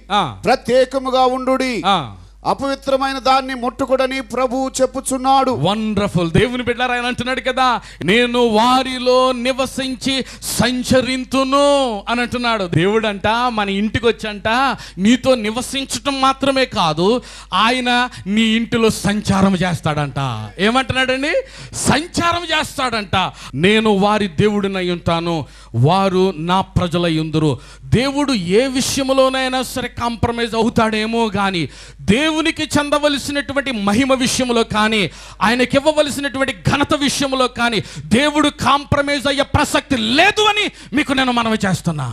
ప్రత్యేకముగా ఉండుడి, అపవిత్రమైన దాన్ని ముట్టుకొడని ప్రభువు చెప్పుచున్నాడు. వండర్ఫుల్. దేవుని బిడ్డలారా, ఆయన అంటున్నాడు కదా, నేను వారిలో నివసించి సంచరింతును అని అంటున్నాడు. దేవుడు అంట మన ఇంటికి వచ్చంట నీతో నివసించటం మాత్రమే కాదు, ఆయన నీ ఇంటిలో సంచారం చేస్తాడంట. ఏమంటున్నాడండి? సంచారం చేస్తాడంట. నేను వారి దేవుడినై ఉంటాను, వారు నా ప్రజలై ఉందురు. దేవుడు ఏ విషయంలోనైనా సరే కాంప్రమైజ్ అవుతాడేమో కానీ దేవునికి చెందవలసినటువంటి మహిమ విషయంలో కానీ ఆయనకి ఇవ్వవలసినటువంటి ఘనత విషయంలో కానీ దేవుడు కాంప్రమైజ్ అయ్యే ప్రసక్తి లేదు అని మీకు నేను మనవి చేస్తున్నా.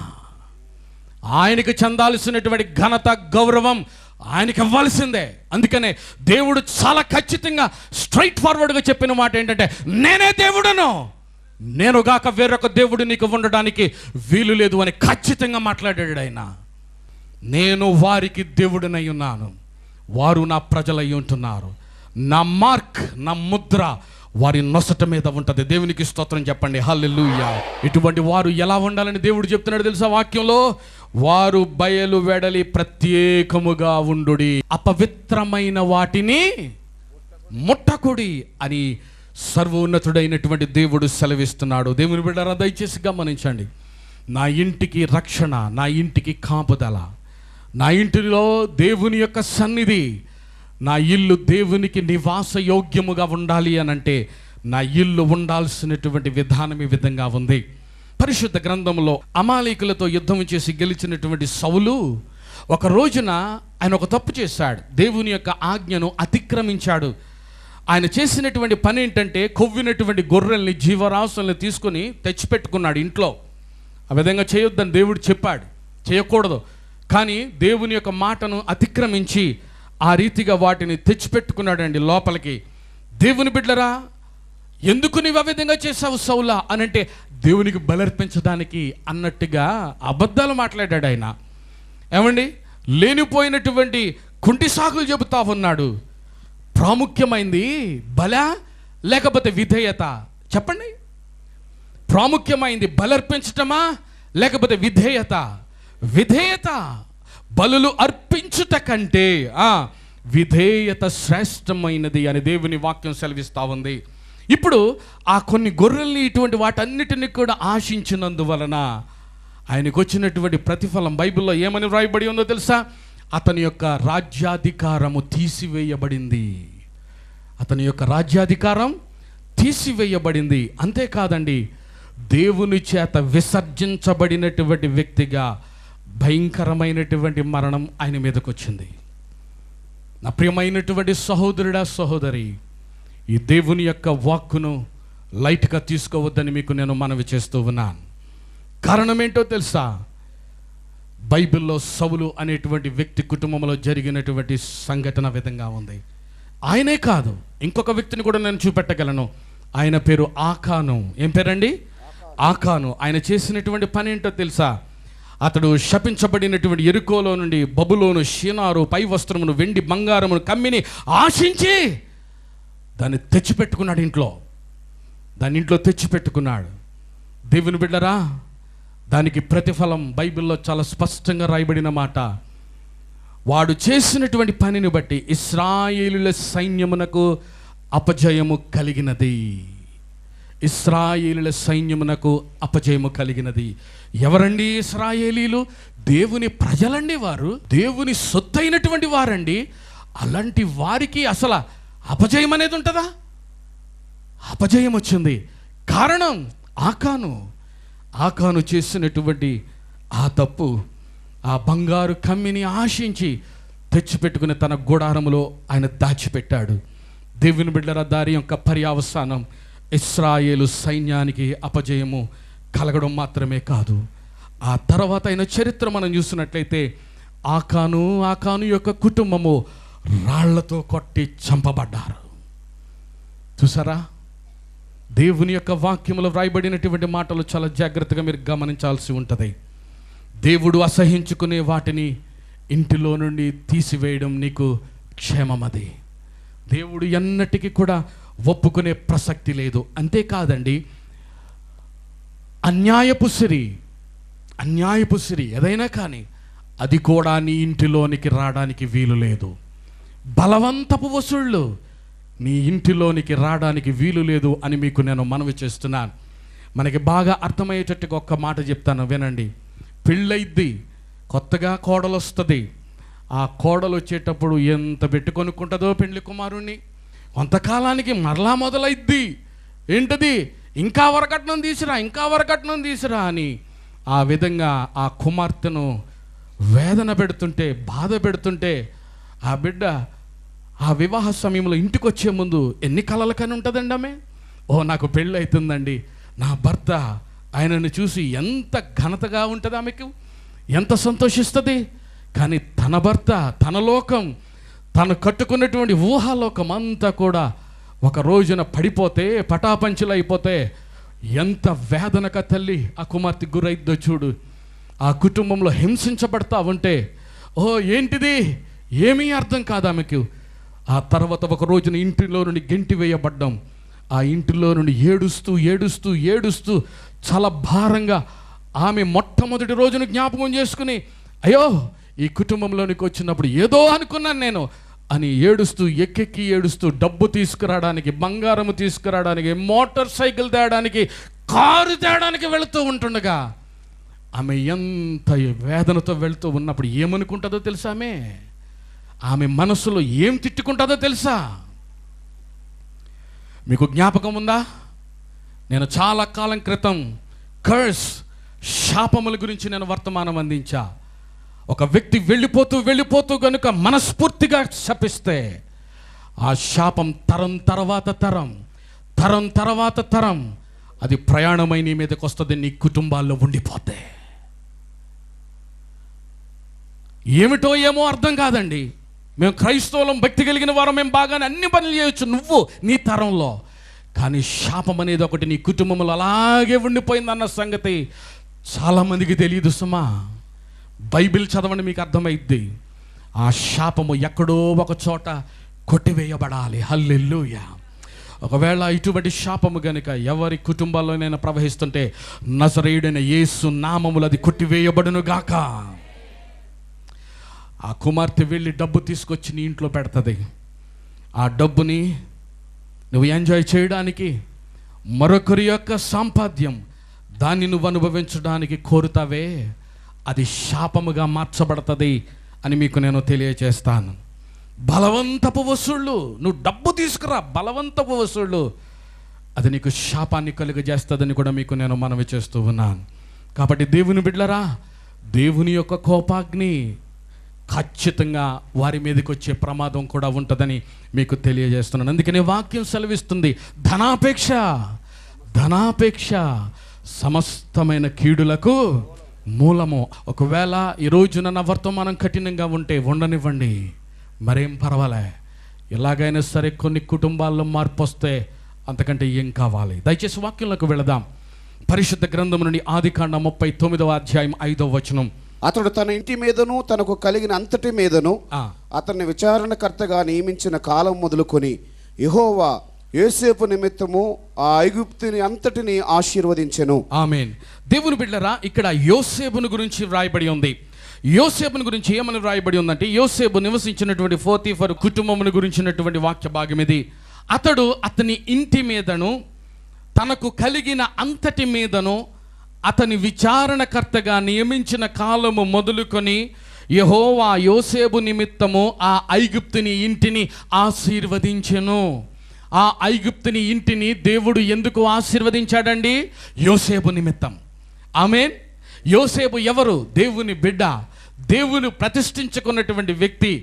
ఆయనకి చెందాల్సినటువంటి ఘనత గౌరవం ఆయనకి ఇవ్వాల్సిందే. అందుకనే దేవుడు చాలా ఖచ్చితంగా స్ట్రైట్ ఫార్వర్డ్గా చెప్పిన మాట ఏంటంటే, నేనే దేవుడను, నేనుగాక వేరొక దేవుడు నీకు ఉండడానికి వీలు లేదు అని ఖచ్చితంగా మాట్లాడాడు ఆయన. నేను వారికి దేవుడినై ఉన్నాను, వారు నా ప్రజలై ఉంటున్నారు, నా మార్క్, నా ముద్ర వారి నొసట మీద ఉంటుంది. దేవునికి స్తోత్రం చెప్పండి, హల్లెలూయా. ఇటువంటి వారు ఎలా ఉండాలని దేవుడు చెప్తున్నాడు తెలుసా వాక్యంలో? వారు బయలు వెడలి ప్రత్యేకముగా ఉండుడి, అపవిత్రమైన వాటిని ముట్టకుడి అని సర్వోన్నతుడైనటువంటి దేవుడు సెలవిస్తున్నాడు. దేవుని బిడ్డలారా దయచేసి గమనించండి. నా ఇంటికి రక్షణ, నా ఇంటికి కాపుదల, నా ఇంటిలో దేవుని యొక్క సన్నిధి, నా ఇల్లు దేవునికి నివాస యోగ్యముగా ఉండాలి అని అంటే నా ఇల్లు ఉండాల్సినటువంటి విధానం ఈ విధంగా ఉంది. పరిశుద్ధ గ్రంథంలో అమాలేకులతో యుద్ధం చేసి గెలిచినటువంటి సౌలు ఒక రోజున ఆయన ఒక తప్పు చేశాడు. దేవుని యొక్క ఆజ్ఞను అతిక్రమించాడు. ఆయన చేసినటువంటి పని ఏంటంటే కొవ్వినటువంటి గొర్రెల్ని, జీవరాశుల్ని తీసుకొని తెచ్చిపెట్టుకున్నాడు ఇంట్లో. ఆ విధంగా చేయొద్దని దేవుడు చెప్పాడు, చేయకూడదు. కానీ దేవుని యొక్క మాటను అతిక్రమించి ఆ రీతిగా వాటిని తెచ్చిపెట్టుకున్నాడండి లోపలికి. దేవుని బిడ్డరా, ఎందుకు నీవు ఆ విధంగా చేసావు సౌలా అని అంటే దేవునికి బలర్పించడానికి అన్నట్టుగా అబద్ధాలు మాట్లాడాడు ఆయన. ఏమండి, లేనిపోయినటువంటి కుంటి సాకులు చెబుతా ఉన్నాడు. ప్రాముఖ్యమైంది బల లేకపోతే విధేయత? చెప్పండి. ప్రాముఖ్యమైంది బలర్పించటమా లేకపోతే విధేయత? విధేయత. బలులు అర్పించుట కంటే విధేయత శ్రేష్టమైనది అని దేవుని వాక్యం సెలవిస్తూ ఉంది. ఇప్పుడు ఆ కొన్ని గొర్రెల్ని ఇటువంటి వాటన్నిటిని కూడా ఆశించినందువలన ఆయనకు వచ్చినటువంటి ప్రతిఫలం బైబిల్లో ఏమని వ్రాయబడి ఉందో తెలుసా? అతని యొక్క రాజ్యాధికారము తీసివేయబడింది. అతని యొక్క రాజ్యాధికారం తీసివేయబడింది. అంతేకాదండి, దేవుని చేత విసర్జించబడినటువంటి వ్యక్తిగా భయంకరమైనటువంటి మరణం ఆయన మీదకి వచ్చింది. నా ప్రియమైనటువంటి సహోదరుడా, సహోదరి, ఈ దేవుని యొక్క వాక్కును లైట్గా తీసుకోవద్దని మీకు నేను మనవి చేస్తూ ఉన్నాను. కారణం ఏంటో తెలుసా? బైబిల్లో సౌలు అనేటువంటి వ్యక్తి కుటుంబంలో జరిగినటువంటి సంఘటన విధంగా ఉంది. ఆయనే కాదు, ఇంకొక వ్యక్తిని కూడా నేను చూపెట్టగలను. ఆయన పేరు ఆకాను. ఏం పేరండి? ఆకాను. ఆయన చేసినటువంటి పని ఏంటో తెలుసా? అతడు శపించబడినటువంటి ఎరుకోలో నుండి బబులోను, షీనారు, పై వస్త్రమును, వెండి బంగారమును, కమ్మిని ఆశించి దాన్ని తెచ్చిపెట్టుకున్నాడు ఇంట్లో. దాన్ని ఇంట్లో తెచ్చిపెట్టుకున్నాడు. దేవుని బిడ్డరా, దానికి ప్రతిఫలం బైబిల్లో చాలా స్పష్టంగా రాయబడిన మాట. వాడు చేసినటువంటి పనిని బట్టి ఇశ్రాయేలుల సైన్యమునకు అపజయము కలిగినది. ఇశ్రాయేలుల సైన్యమునకు అపజయము కలిగినది. ఎవరండి ఇశ్రాయేలీలు? దేవుని ప్రజలండి. వారు దేవుని సొత్తైనటువంటి వారండి. అలాంటి వారికి అసలు అపజయం అనేది ఉంటుందా? అపజయం వచ్చింది. కారణం ఆకాను చేసినటువంటి ఆ తప్పు. ఆ బంగారు కమ్మిని ఆశించి తెచ్చిపెట్టుకుని తన గుడారములో ఆయన దాచిపెట్టాడు. దేవుని బిడ్డల దారి యొక్క పర్యవసానం ఇశ్రాయేలు సైన్యానికి అపజయము కలగడం మాత్రమే కాదు, ఆ తర్వాత ఆయన చరిత్ర మనం చూసినట్లయితే ఆకాను యొక్క కుటుంబము రాళ్లతో కొట్టి చంపబడ్డారు. చూసారా? దేవుని యొక్క వాక్యములో వ్రాయబడినటువంటి మాటలు చాలా జాగ్రత్తగా మీరు గమనించాల్సి ఉంటుంది. దేవుడు అసహించుకునే వాటిని ఇంటిలో నుండి తీసివేయడం నీకు క్షేమమది. దేవుడు ఎన్నటికీ కూడా ఒప్పుకునే ప్రసక్తి లేదు. అంతేకాదండి, అన్యాయపు సిరి ఏదైనా కానీ అది కూడా నీ ఇంటిలోనికి రావడానికి వీలు లేదు. బలవంతపు వసూళ్ళు నీ ఇంటిలోనికి రావడానికి వీలు లేదు అని మీకు నేను మనవి చేస్తున్నాను. మనకి బాగా అర్థమయ్యేటట్టుగా ఒక్క మాట చెప్తాను, వినండి. పెళ్ళైద్ది, కొత్తగా కోడలు వస్తుంది. ఆ కోడలు వచ్చేటప్పుడు ఎంత పెట్టి కొనుక్కుంటుందో పెండ్లి కుమారుణ్ణి, కొంతకాలానికి మరలా మొదలైద్ది. ఏంటది? ఇంకా వరకట్నం తీసిరా అని ఆ విధంగా ఆ కుమార్తెను వేదన పెడుతుంటే, బాధ పెడుతుంటే, ఆ బిడ్డ ఆ వివాహ సమయంలో ఇంటికి వచ్చే ముందు ఎన్ని కలలకని ఉంటుందండి ఆమె. ఓ నాకు పెళ్ళి అవుతుందండి, నా భర్త ఆయనను చూసి ఎంత ఘనతగా ఉంటుంది ఆమెకు, ఎంత సంతోషిస్తుంది. కానీ తన భర్త, తన లోకం, తను కట్టుకున్నటువంటి ఊహాలోకం అంతా కూడా ఒక రోజున పడిపోతే, పటాపంచులు అయిపోతే ఎంత వేదనక తల్లి ఆ కుమార్తె గురైద్దో చూడు. ఆ కుటుంబంలో హింసించబడతా ఉంటే, ఓ ఏంటిది, ఏమీ అర్థం కాదు ఆమెకు. ఆ తర్వాత ఒక రోజున ఇంటిలో నుండి గెంటి వేయబడ్డం, ఆ ఇంటిలో నుండి ఏడుస్తూ ఏడుస్తూ ఏడుస్తూ చాలా భారంగా ఆమె మొట్టమొదటి రోజును జ్ఞాపకం చేసుకుని, అయ్యో ఈ కుటుంబంలోనికి వచ్చినప్పుడు ఏదో అనుకున్నాను నేను అని ఏడుస్తూ, ఎక్కెక్కి ఏడుస్తూ, డబ్బు తీసుకురావడానికి, బంగారము తీసుకురావడానికి, మోటార్ సైకిల్ తేయడానికి, కారు తేయడానికి వెళుతూ ఉంటుండగా ఆమె ఎంత వేదనతో వెళుతూ ఉన్నప్పుడు ఏమనుకుంటుందో తెలుసా? ఆమె మనసులో ఏం తిట్టుకుంటుందో తెలుసా? మీకు జ్ఞాపకం ఉందా? నేను చాలా కాలం క్రితం కర్స్, శాపముల గురించి నేను వర్తమానం అందించా. ఒక వ్యక్తి వెళ్ళిపోతూ వెళ్ళిపోతూ కనుక మనస్ఫూర్తిగా శపిస్తే ఆ శాపం తరం తర్వాత తరం, తరం తర్వాత తరం అది ప్రయాణమై నీ మీదకి వస్తుంది, నీ కుటుంబాల్లో ఉండిపోతే. ఏమిటో ఏమో అర్థం కాదండి. మేము క్రైస్తవులం, భక్తి కలిగిన వారు, మేము బాగానే అన్ని పనులు చేయొచ్చు నువ్వు నీ తరంలో, కానీ శాపం అనేది ఒకటి నీ కుటుంబంలో అలాగే ఉండిపోయిందన్న సంగతి చాలామందికి తెలియదు సుమా. బైబిల్ చదవండి, మీకు అర్థమైద్ది. ఆ శాపము ఎక్కడో ఒక చోట కొట్టివేయబడాలి. హల్లెలూయా. ఒకవేళ ఇటువంటి శాపము గనుక ఎవరి కుటుంబాల్లోనైనా ప్రవహిస్తుంటే నజరేయుడైన యేసు నామములు అది కొట్టివేయబడును గాక. ఆ కుమార్తె వెళ్ళి డబ్బు తీసుకొచ్చి నీ ఇంట్లో పెడుతుంది. ఆ డబ్బుని నువ్వు ఎంజాయ్ చేయడానికి, మరొకరి యొక్క సంపాద్యం దాన్ని నువ్వు అనుభవించడానికి కోరుతావే, అది శాపముగా మార్చబడుతుంది అని మీకు నేను తెలియచేస్తాను. బలవంతపు వసూళ్ళు, నువ్వు డబ్బు తీసుకురా, బలవంతపు వసూళ్ళు, అది నీకు శాపాన్ని కలుగజేస్తుందని కూడా మీకు నేను మనవి చేస్తూ ఉన్నాను. కాబట్టి దేవుని బిడ్డలారా, దేవుని యొక్క కోపాగ్ని ఖచ్చితంగా వారి మీదకి వచ్చే ప్రమాదం కూడా ఉంటుందని మీకు తెలియజేస్తున్నాను. అందుకని వాక్యం సెలవిస్తుంది, ధనాపేక్ష, ధనాపేక్ష సమస్తమైన కీడులకు మూలము. ఒకవేళ ఈ రోజున నా వర్తమానం కఠినంగా ఉంటే ఉండనివ్వండి, మరేం పర్వాలే. ఎలాగైనా సరే కొన్ని కుటుంబాల్లో మార్పు వస్తే అంతకంటే ఏం కావాలి? దయచేసి వాక్యంలోకి వెళదాం. పరిశుద్ధ గ్రంథం నుండి ఆదికాండం 39వ అధ్యాయం 5వ వచనం. అతడు తన ఇంటి మీదను తనకు కలిగిన అంతటి మీదను అతన్ని విచారణకర్తగా నియమించిన కాలం మొదలుకొని యెహోవా యోసేపు నిమిత్తము ఆ ఐగుప్తుని అంతటిని ఆశీర్వదించెను. ఆమేన్. దేవుని బిడ్డలారా, ఇక్కడ యోసేపును గురించి వ్రాయబడి ఉంది. యోసేపును గురించి ఏమని వ్రాయబడి ఉందంటే, యోసేపు నివసించినటువంటి పోతీఫరు కుటుంబమును గురించినటువంటి వాక్య భాగం ఇది. అతడు అతని ఇంటి మీదను తనకు కలిగిన అంతటి మీదను అతని విచారణకర్తగా నియమించిన కాలము మొదలుకొని యెహోవా యోసేపు నిమిత్తము ఆ ఐగుప్తుని ఇంటిని ఆశీర్వదించెను. ఆ ఐగుప్తుని ఇంటిని దేవుడు ఎందుకు ఆశీర్వదించాడండి? యోసేపు నిమిత్తం. ఆమేన్. యోసేపు ఎవరు? దేవుని బిడ్డ, దేవుని ప్రతిష్ఠించుకున్నటువంటి వ్యక్తి.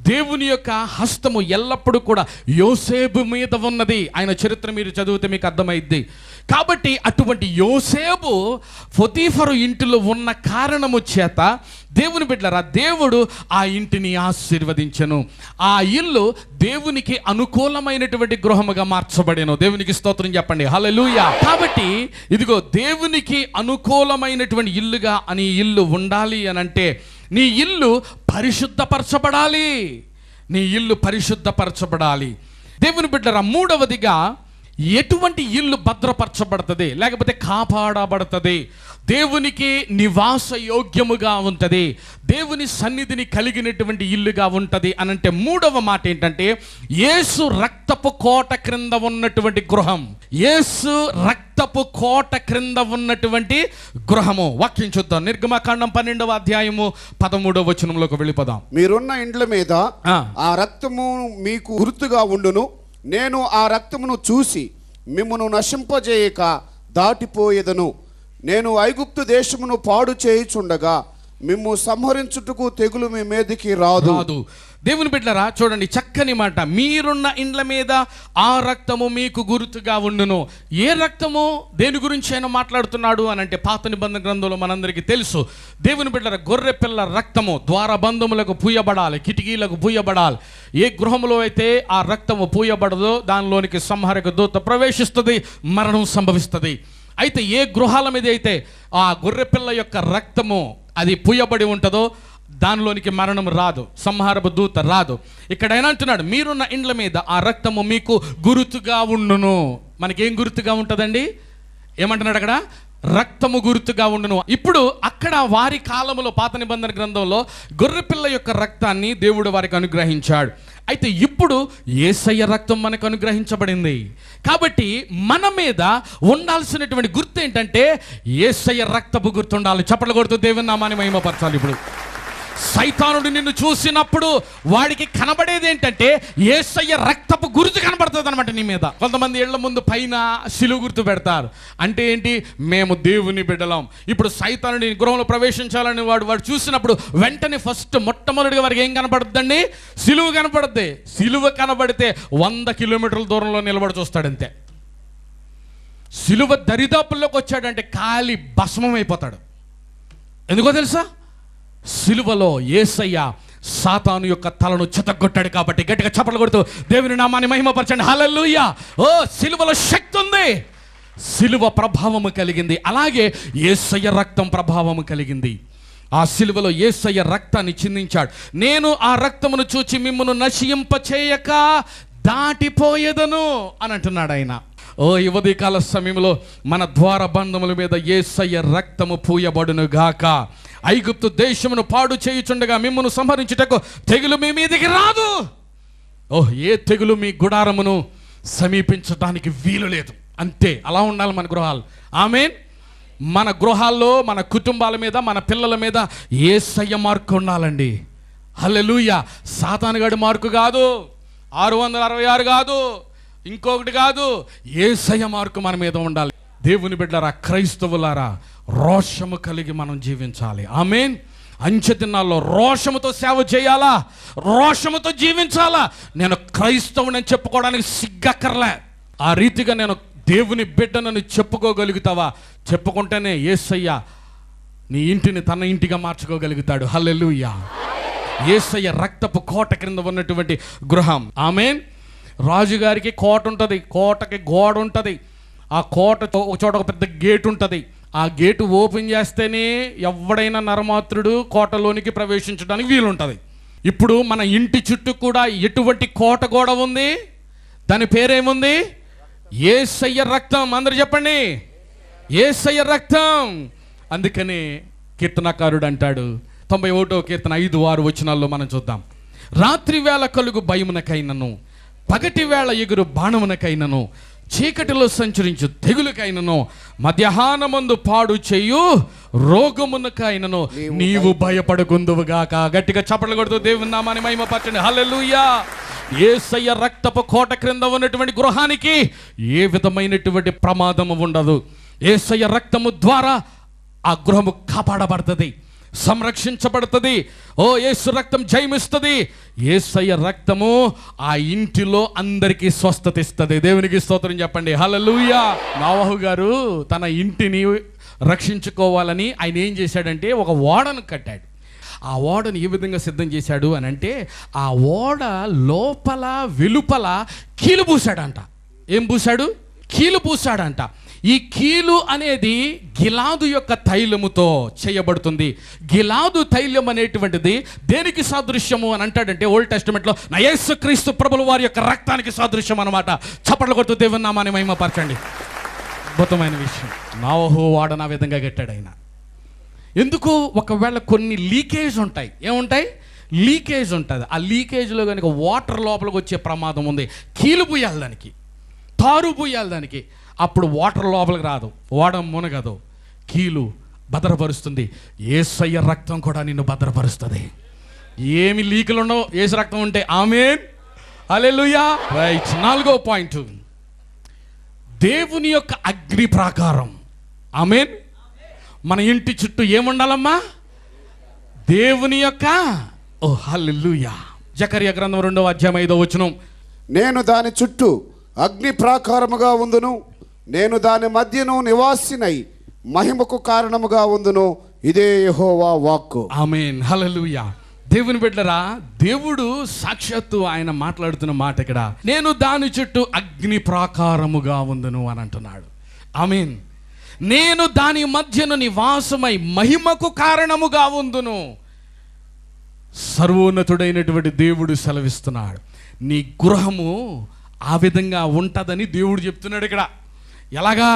దేవుని యొక్క హస్తము ఎల్లప్పుడూ కూడా యోసేపు మీద ఉన్నది. ఆయన చరిత్ర మీరు చదివితే మీకు అర్థమైద్ది. కాబట్టి అటువంటి యోసేపు పోతీఫరు ఇంటిలో ఉన్న కారణము చేత దేవుని బిడ్డలారా, దేవుడు ఆ ఇంటిని ఆశీర్వదించెను. ఆ ఇల్లు దేవునికి అనుకూలమైనటువంటి గృహముగా మార్చబడెను. దేవునికి స్తోత్రం చెప్పండి, హల్లెలూయా. కాబట్టి ఇదిగో దేవునికి అనుకూలమైనటువంటి ఇల్లుగా అని ఇల్లు ఉండాలి అని అంటే నీ ఇల్లు పరిశుద్ధపరచబడాలి. నీ ఇల్లు పరిశుద్ధపరచబడాలి. దేవుని బిడ్డలారా, మూడవదిగా ఎటువంటి ఇల్లు భద్రపరచబడుతుంది లేకపోతే కాపాడబడుతుంది, దేవునికి నివాస యోగ్యముగా ఉంటుంది, దేవుని సన్నిధిని కలిగినటువంటి ఇల్లుగా ఉంటుంది అనంటే మూడవ మాట ఏంటంటే యేసు రక్తపు కోట క్రింద ఉన్నటువంటి గృహం. యేసు రక్తపు కోట క్రింద ఉన్నటువంటి గృహము. వాక్యం చూద్దాం. నిర్గమకాండం 12వ అధ్యాయము 13వ వచనంలోకి వెళ్ళిపోదాం. మీరున్న ఇండ్ల మీద ఆ రక్తము మీకు గుర్తుగా ఉండును. నేను ఆ రక్తమును చూసి మిమ్మును నశింపజేయక దాటిపోయేదను. నేను ఐగుప్తు దేశమును పాడు చేయుచుండగా మిమ్ము సంహరించుటకు తెగులు మీ మీదికి రాదు. దేవుని బిడ్డలారా చూడండి, చక్కని మాట. మీరున్న ఇండ్ల మీద ఆ రక్తము మీకు గుర్తుగా ఉండును. ఏ రక్తము దేని గురించి ఆయన మాట్లాడుతున్నాడు అని అంటే, పాత నిబంధన గ్రంథంలో మనందరికీ తెలుసు. దేవుని బిడ్డలారా, గొర్రె పిల్ల రక్తము ద్వారబంధములకు పూయబడాలి, కిటికీలకు పూయబడాలి. ఏ గృహంలో అయితే ఆ రక్తము పూయబడదో దానిలోనికి సంహారక దూత ప్రవేశిస్తుంది, మరణం సంభవిస్తుంది. అయితే ఏ గృహాల మీద అయితే ఆ గొర్రెపిల్ల యొక్క రక్తము అది పూయబడి ఉంటుందో దానిలోనికి మరణం రాదు, సంహారపు దూత రాదు. ఇక్కడ ఆయన అంటున్నాడు, మీరున్న ఇండ్ల మీద ఆ రక్తము మీకు గుర్తుగా ఉండును. మనకేం గుర్తుగా ఉంటుందండి? ఏమంటున్నాడు అక్కడ? రక్తము గుర్తుగా ఉండును. ఇప్పుడు అక్కడ వారి కాలంలో పాత నిబంధన గ్రంథంలో గొర్రెపిల్ల యొక్క రక్తాన్ని దేవుడు వారికి అనుగ్రహించాడు. అయితే ఇప్పుడు యేసయ్య రక్తం మనకు అనుగ్రహించబడింది. కాబట్టి మన మీద ఉండాల్సినటువంటి గుర్తు ఏంటంటే యేసయ్య రక్తపు గుర్తు ఉండాలి. చప్పట్లు కొడుతూ దేవుని నామాన్ని మహిమపరచాలి. ఇప్పుడు సైతానుడు నిన్ను చూసినప్పుడు వాడికి కనబడేది ఏంటంటే యేసయ్య రక్తపు గుర్తు కనబడుతుంది అనమాట నీ మీద. కొంతమంది ఇళ్ల ముందు పైన సిలువ గుర్తు పెడతారు. అంటే ఏంటి? మేము దేవుని బిడ్డలం. ఇప్పుడు సైతానుడి గృహంలో ప్రవేశించాలని వాడు చూసినప్పుడు వెంటనే మొట్టమొదటిగా వారికి ఏం కనబడుతుందండి? సిలువ కనబడుద్ది. సిలువ కనబడితే 100 కిలోమీటర్ల దూరంలో నిలబడి చూస్తాడంతే. సిలువ దరిదాపుల్లోకి వచ్చాడంటే కాలి భస్మం అయిపోతాడు. ఎందుకో తెలుసా? సిలువలో యేసయ్య సాతాను యొక్క తలను చితగొట్టాడు. కాబట్టి గట్టిగా చప్పట్లు కొడుతూ దేవుని నామాన్ని మహిమపరచండి. హల్లెలూయా! ఓ, సిలువలో శక్తి ఉంది, సిలువ ప్రభావము కలిగింది. అలాగే యేసయ్య రక్తం ప్రభావము కలిగింది. ఆ సిలువలో యేసయ్య రక్తాన్ని చిందించాడు. నేను ఆ రక్తమును చూచి మిమ్మును నశింపచేయక దాటిపోయేదను అని అంటున్నాడు ఆయన. ఓ, ఈ ఉదయకాల సమయంలో మన ద్వారబంధముల మీద యేసయ్య రక్తము పూయబడును గాక. ఐగుప్తు దేశమును పాడు చేయుచుండగా మిమ్మును సంహరించుటకు తెగులు మీ మీదికి రాదు. ఏ తెగులు మీ గుడారమును సమీపించడానికి వీలు లేదు. అంతే, అలా ఉండాలి మన గృహాలు. ఆమేన్. మన గృహాల్లో మన కుటుంబాల మీద మన పిల్లల మీద యేసయ్య మార్కు ఉండాలండి. హల్లెలూయా! సాతానుగాడి మార్కు కాదు, 666 కాదు, ఇంకొకటి కాదు, యేసయ్య మార్కు మన మీద ఉండాలి. దేవుని బిడ్డలారా, క్రైస్తవులారా, రోషము కలిగి మనం జీవించాలి. ఆమేన్. అంచె దినాల్లో రోషముతో సేవ చేయాలా, రోషముతో జీవించాలా. నేను క్రైస్తవుని చెప్పుకోవడానికి సిగ్గక్కర్లే. ఆ రీతిగా నేను దేవుని బిడ్డనని చెప్పుకోగలుగుతావా? చెప్పుకుంటేనే యేసయ్య నీ ఇంటిని తన ఇంటిగా మార్చుకోగలుగుతాడు. హల్లెలూయా! యేసయ్య రక్తపు కోట క్రింద ఉన్నటువంటి గృహం. ఆమేన్. రాజుగారికి కోట ఉంటుంది, కోటకి గోడ ఉంటుంది. ఆ కోట ఒక చోట ఒక పెద్ద గేట్ ఉంటుంది. ఆ గేటు ఓపెన్ చేస్తేనే ఎవడైనా నరమాత్రుడు కోటలోనికి ప్రవేశించడానికి వీలుంటుంది. ఇప్పుడు మన ఇంటి చుట్టూ కూడా ఎటువంటి కోట గోడ ఉంది? దాని పేరేముంది? యేసయ్య రక్తం. అందరూ చెప్పండి, యేసయ్య రక్తం. అందుకని కీర్తనకారుడు అంటాడు, 91వ కీర్తన 5-6 వచనాల్లో మనం చూద్దాం. రాత్రి వేళ కలుగు భయమునకైనను, పగటి వేళ ఎగురు బాణమునకైనను, చీకటిలో సంచరించు తెగులుకైనను, మధ్యాహ్నమందు పాడు చేయు రోగమునకైనను నీవు భయపడకుందువుగాక. గట్టిగా చప్పట్లు కొడుతూ దేవుని నామాన్ని మహిమపరచండి. హల్లెలూయా! యేసయ్య రక్తపు కోట క్రింద ఉన్నటువంటి గృహానికి ఏ విధమైనటువంటి ప్రమాదము ఉండదు. యేసయ్య రక్తము ద్వారా ఆ గృహము కాపాడబడుతుంది, సంరక్షించబడుతుంది. ఓ, యేసు రక్తం జయమిస్తుంది. యేసయ్య రక్తము ఆ ఇంటిలో అందరికీ స్వస్థత ఇస్తుంది. దేవునికి స్తోత్రం చెప్పండి. హల్లెలూయా! నోవహు గారు తన ఇంటిని రక్షించుకోవాలని ఆయన ఏం చేశాడంటే ఒక ఓడను కట్టాడు. ఆ ఓడను ఏ విధంగా సిద్ధం చేశాడు అని అంటే, ఆ ఓడ లోపల వెలుపల కీలు పూసాడంట. ఏం పూసాడు? కీలు పూసాడంట. ఈ కీలు అనేది గిలాదు యొక్క తైలముతో చేయబడుతుంది. గిలాదు తైలం అనేటువంటిది దేనికి సాదృశ్యము అని అంటాడంటే, ఓల్డ్ టెస్టిమెంట్లో నా యేసుక్రీస్తు ప్రభుల వారి యొక్క రక్తానికి సాదృశ్యం అనమాట. చప్పట్లు కొడుతూ దేవుని నామాన్ని మహిమపరచండి. అద్భుతమైన విషయం. నోవహు ఓడను ఆ విధంగా కట్టాడు ఆయన. ఎందుకు? ఒకవేళ కొన్ని లీకేజ్ ఉంటాయి. ఏముంటాయి? లీకేజ్ ఉంటుంది. ఆ లీకేజ్లో కనుక వాటర్ లోపలికి వచ్చే ప్రమాదం ఉంది. కీలు పూయాలి దానికి, తారు పూయాలి దానికి. అప్పుడు వాటర్ లోపలికి రాదు, ఓడ మునగదు. కీలు భద్రపరుస్తుంది. యేసయ్య రక్తం కూడా నిన్ను భద్రపరుస్తుంది. ఏమి లీకులు ఉండవు యేసు రక్తం ఉంటే. ఆమేన్. హల్లెలూయా! రైట్. 4వ పాయింట్, దేవుని యొక్క అగ్ని ప్రాకారం. ఆమేన్. మన ఇంటి చుట్టూ ఏముండాలమ్మా? దేవుని యొక్క ఓ హల్లెలూయా. జకర్యా గ్రంథం 2వ అధ్యాయం 5వ వచనం, నేను దాని చుట్టూ అగ్ని ప్రాకారముగా ఉందును, నేను దాని మధ్యను నివాసినై మహిమకు కారణముగా ఉందును, ఇదే యెహోవా వాక్కు. ఆమేన్, హల్లెలూయా. దేవుని బిడ్డరా, దేవుడు సాక్షాత్తు ఆయన మాట్లాడుతున్న మాట ఇక్కడ, నేను దాని చుట్టూ అగ్ని ప్రాకారముగా ఉందును అని అంటున్నాడు. ఆమేన్. నేను దాని మధ్యను నివాసమై మహిమకు కారణముగా ఉందును. సర్వోన్నతుడైనటువంటి దేవుడు సెలవిస్తున్నాడు. నీ గృహము ఆ విధంగా ఉంటుందని దేవుడు చెప్తున్నాడు ఇక్కడ. ఎలాగా?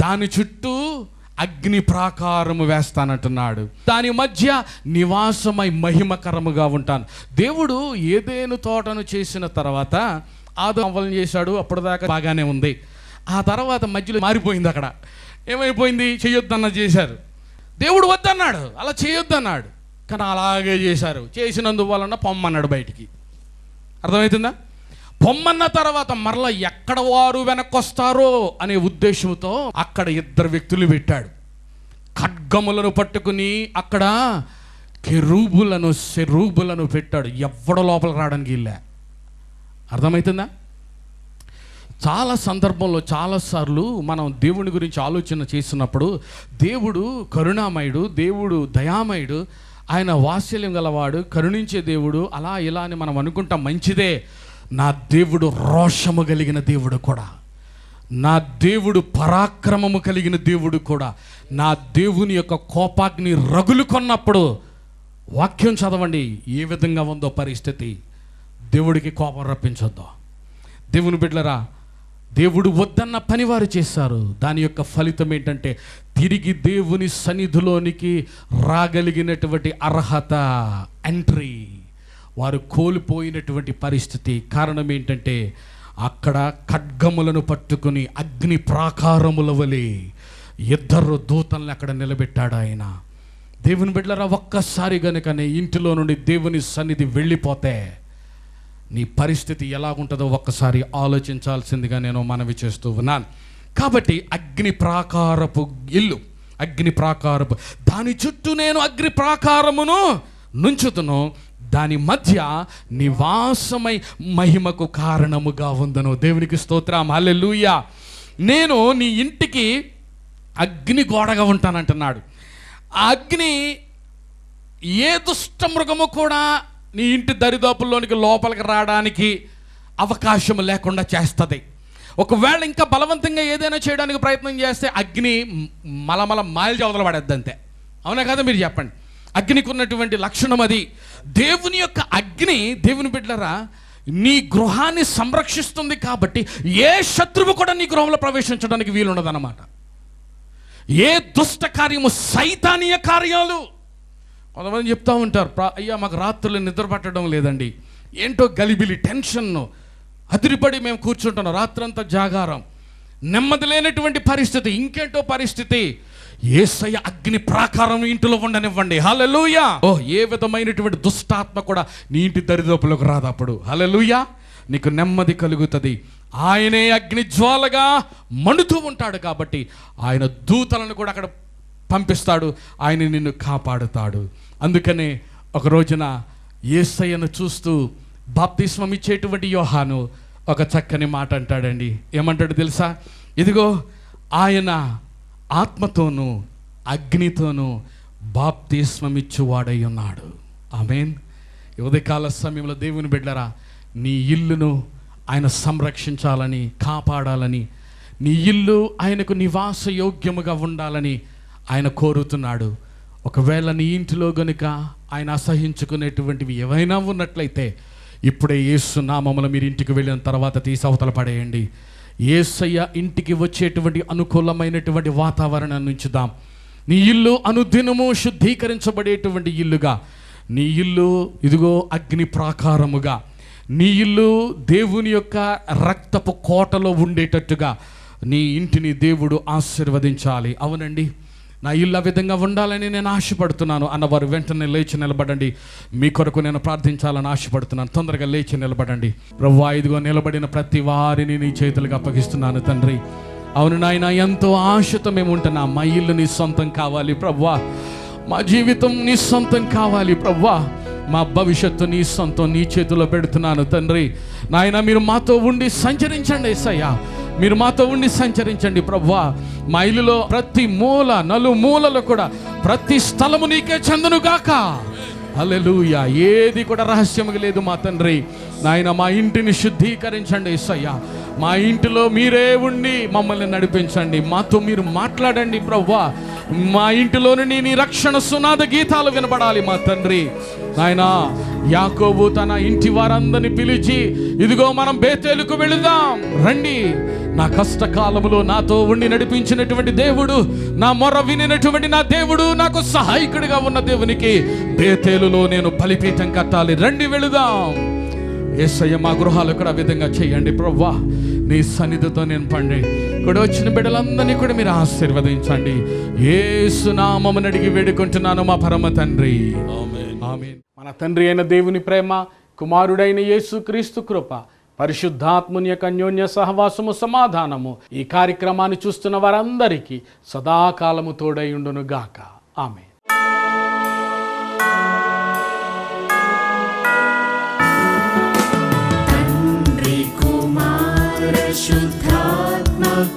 దాని చుట్టూ అగ్ని ప్రాకారము వేస్తానంటున్నాడు, దాని మధ్య నివాసమై మహిమకరముగా ఉంటాను. దేవుడు ఏదేను తోటను చేసిన తర్వాత ఆదాము అవ్వలను చేశాడు, అప్పటిదాకా బాగానే ఉంది. ఆ తర్వాత మధ్యలో మారిపోయింది. అక్కడ ఏమైపోయింది? చేయొద్దన్న చేశారు. దేవుడు వద్దన్నాడు, అలా చేయొద్దన్నాడు, కానీ అలాగే చేశారు. చేసినందువలన పొమ్మన్నాడు బయటికి. అర్థమవుతుందా? పొమ్మన్న తర్వాత మరలా ఎక్కడ వారు వెనక్కొస్తారో అనే ఉద్దేశంతో అక్కడ 2 వ్యక్తులు పెట్టాడు. ఖడ్గములను పట్టుకుని అక్కడ కెరూబులను సెరూబులను పెట్టాడు. ఎవడ లోపల రావడానికి ఇల్లే. అర్థమవుతుందా? చాలా సందర్భంలో చాలాసార్లు మనం దేవుని గురించి ఆలోచన చేస్తున్నప్పుడు దేవుడు కరుణామయుడు, దేవుడు దయామయుడు, ఆయన వాత్సల్యం గలవాడు, కరుణించే దేవుడు, అలా ఇలా అని మనం అనుకుంటాం. మంచిదే. నా దేవుడు రోషము కలిగిన దేవుడు కూడా, నా దేవుడు పరాక్రమము కలిగిన దేవుడు కూడా. నా దేవుని యొక్క కోపాగ్ని రగులుకొన్నప్పుడు వాక్యం చదవండి, ఏ విధంగా ఉందో పరిస్థితి. దేవుడికి కోపం రప్పించొద్దు. దేవుని బిడ్డలరా, దేవుడు వద్దన్న పని వారు చేశారు. దాని యొక్క ఫలితం ఏంటంటే తిరిగి దేవుని సన్నిధిలోనికి రాగలిగినటువంటి అర్హత, ఎంట్రీ వారు కోల్పోయినటువంటి పరిస్థితి. కారణం ఏంటంటే అక్కడ ఖడ్గములను పట్టుకుని అగ్ని ప్రాకారముల వలె 2 దూతల్ని అక్కడ నిలబెట్టాడు ఆయన. దేవుని బిడ్డలారా, ఒక్కసారి గనుక నీ ఇంటిలో నుండి దేవుని సన్నిధి వెళ్ళిపోతే నీ పరిస్థితి ఎలాగుంటుందో ఒక్కసారి ఆలోచించాల్సిందిగా నేను మనవి చేస్తూ ఉన్నాను. కాబట్టి అగ్ని ప్రాకారపు ఇల్లు, అగ్ని ప్రాకారపు దాని చుట్టూ నేను అగ్ని ప్రాకారమును నుంచుతును, దాని మధ్య నివాసమై మహిమకు కారణముగా ఉందను. దేవునికి స్తోత్రం, హల్లెలూయా. నేను నీ ఇంటికి అగ్ని గోడగా ఉంటానంటున్నాడు. ఆ అగ్ని ఏ దుష్ట మృగము కూడా నీ ఇంటి దరిదాపుల్లోనికి లోపలికి రావడానికి అవకాశం లేకుండా చేస్తుంది. ఒకవేళ ఇంకా బలవంతంగా ఏదైనా చేయడానికి ప్రయత్నం చేస్తే అగ్ని మలమల మాయలు చవదలు పడేద్ది అంతే. అవునా కదా? మీరు చెప్పండి. అగ్నికి ఉన్నటువంటి లక్షణం అది. దేవుని యొక్క అగ్ని, దేవుని బిడ్డలారా, నీ గృహాన్ని సంరక్షిస్తుంది. కాబట్టి ఏ శత్రువు కూడా నీ గృహంలో ప్రవేశించడానికి వీలుండదన్నమాట. ఏ దుష్ట కార్యము, సైతానీయ కార్యాలు. కొంతమంది చెప్తా ఉంటారు, అయ్యా మాకు రాత్రులు నిద్ర పట్టడం లేదండి, ఏంటో గలిబిలి, టెన్షన్, అదిరిపడి మేము కూర్చుంటున్నాం, రాత్రంతా జాగారం, నెమ్మది లేనటువంటి పరిస్థితి, ఇంకేంటో పరిస్థితి. యేసయ్య అగ్ని ప్రాకారం ఇంటిలో ఉండనివ్వండి. హల్లెలూయా. ఏ విధమైనటువంటి దుష్టాత్మ కూడా నీ ఇంటి దరిదాపులకు రాదు. అప్పుడు హల్లెలూయా, నీకు నెమ్మది కలుగుతుంది. ఆయనే అగ్ని జ్వాలగా మండుతూ ఉంటాడు. కాబట్టి ఆయన దూతలను కూడా అక్కడ పంపిస్తాడు, ఆయన నిన్ను కాపాడుతాడు. అందుకనే ఒక రోజున యేసయ్యను చూస్తూ బాప్తిస్మం ఇచ్చేటువంటి యోహాను ఒక చక్కని మాట అంటాడండి. ఏమంటాడు తెలుసా? ఇదిగో ఆయన ఆత్మతోనూ అగ్నితోనూ బాప్తిస్మం ఇచ్చువాడై ఉన్నాడు. ఆమేన్. ఉదయకాల సమయంలో దేవుని బిడ్డలారా, నీ ఇల్లును ఆయన సంరక్షించాలని, కాపాడాలని, నీ ఇల్లు ఆయనకు నివాస యోగ్యముగా ఉండాలని ఆయన కోరుతున్నాడు. ఒకవేళ నీ ఇంటిలో గనుక ఆయన అసహించుకునేటువంటివి ఏవైనా ఉన్నట్లయితే ఇప్పుడే యేసు నామములో మీరు ఇంటికి వెళ్ళిన తర్వాత తీసి అవతల పడేయండి. యేసయ్య ఇంటికి వచ్చేటువంటి అనుకూలమైనటువంటి వాతావరణాన్ని ఉంచుదాం. నీ ఇల్లు అనుదినము శుద్ధీకరించబడేటువంటి ఇల్లుగా, నీ ఇల్లు ఇదిగో అగ్ని ప్రాకారముగా, నీ ఇల్లు దేవుని యొక్క రక్తపు కోటలో ఉండేటట్టుగా నీ ఇంటిని దేవుడు ఆశీర్వదించాలి. అవునండి, నా ఇల్లు ఆ విధంగా ఉండాలని నేను ఆశపడుతున్నాను అన్నవారు వెంటనే లేచి నిలబడండి. మీ కొరకు నేను ప్రార్థించాలని ఆశపడుతున్నాను. తొందరగా లేచి నిలబడండి. ప్రభువా, ఇదిగో నిలబడిన ప్రతి వారిని నీ చేతులకు అప్పగిస్తున్నాను తండ్రి. అవును నాయన, ఎంతో ఆశతో మేము ఉంటున్నాం. మా ఇల్లు నీ సొంతం కావాలి ప్రభువా, మా జీవితం నీ సొంతం కావాలి ప్రభువా, మా భవిష్యత్తు నీ సొంతం నీ చేతిలో పెడుతున్నాను తండ్రి. నాయన మీరు మాతో ఉండి సంచరించండి యేసయ్యా, మీరు మాతో ఉండి సంచరించండి ప్రభువా. మా ఇల్లులో ప్రతి మూల నలుమూలలో కూడా ప్రతి స్థలము నీకే చెందునుగాక. హల్లెలూయా. ఏది కూడా రహస్యముగా లేదు మా తండ్రి. నాయన మా ఇంటిని శుద్ధీకరించండి యేసయ్యా, మా ఇంటిలో మీరే ఉండి మమ్మల్ని నడిపించండి, మాతో మీరు మాట్లాడండి ప్రభువా. మా ఇంటిలో నుండి నీ రక్షణ సునాద గీతాలు వినబడాలి మా తండ్రి. నాయన యాకోబు తన ఇంటి వారందరిని పిలిచి, ఇదిగో మనం బేతేలుకు వెళుదాం రండి. నా కష్టకాలములో నాతో ఉండి నడిపించినటువంటి దేవుడు, నా మొర వినినటువంటి నా దేవుడు, నాకు సహాయకుడిగా ఉన్న దేవునికి బేతేలులో నేను బలిపీఠం కట్టాలి, రండి వెళుదాం. యేసయ్య మా గృహాలు కూడా ఆ విధంగా చేయండి ప్రభువా. నీ సన్నిధితో నేను పండి కూడా వచ్చిన బిడ్డలందరినీ కూడా మీరు ఆశీర్వదించండి. యేసు నామమున అడిగి వేడుకుంటున్నాను మా పరమ తండ్రి, ఆమేన్. మన తండ్రి అయిన దేవుని ప్రేమ, కుమారుడైన యేసు క్రీస్తు కృప, పరిశుద్ధాత్ముని యొక్క అన్యోన్య సహవాసము, సమాధానము ఈ కార్యక్రమాన్ని చూస్తున్న వారందరికీ సదాకాలము తోడై ఉండును గాక. ఆమేన్. తండ్రి కుమార శుద్ధాత్మకును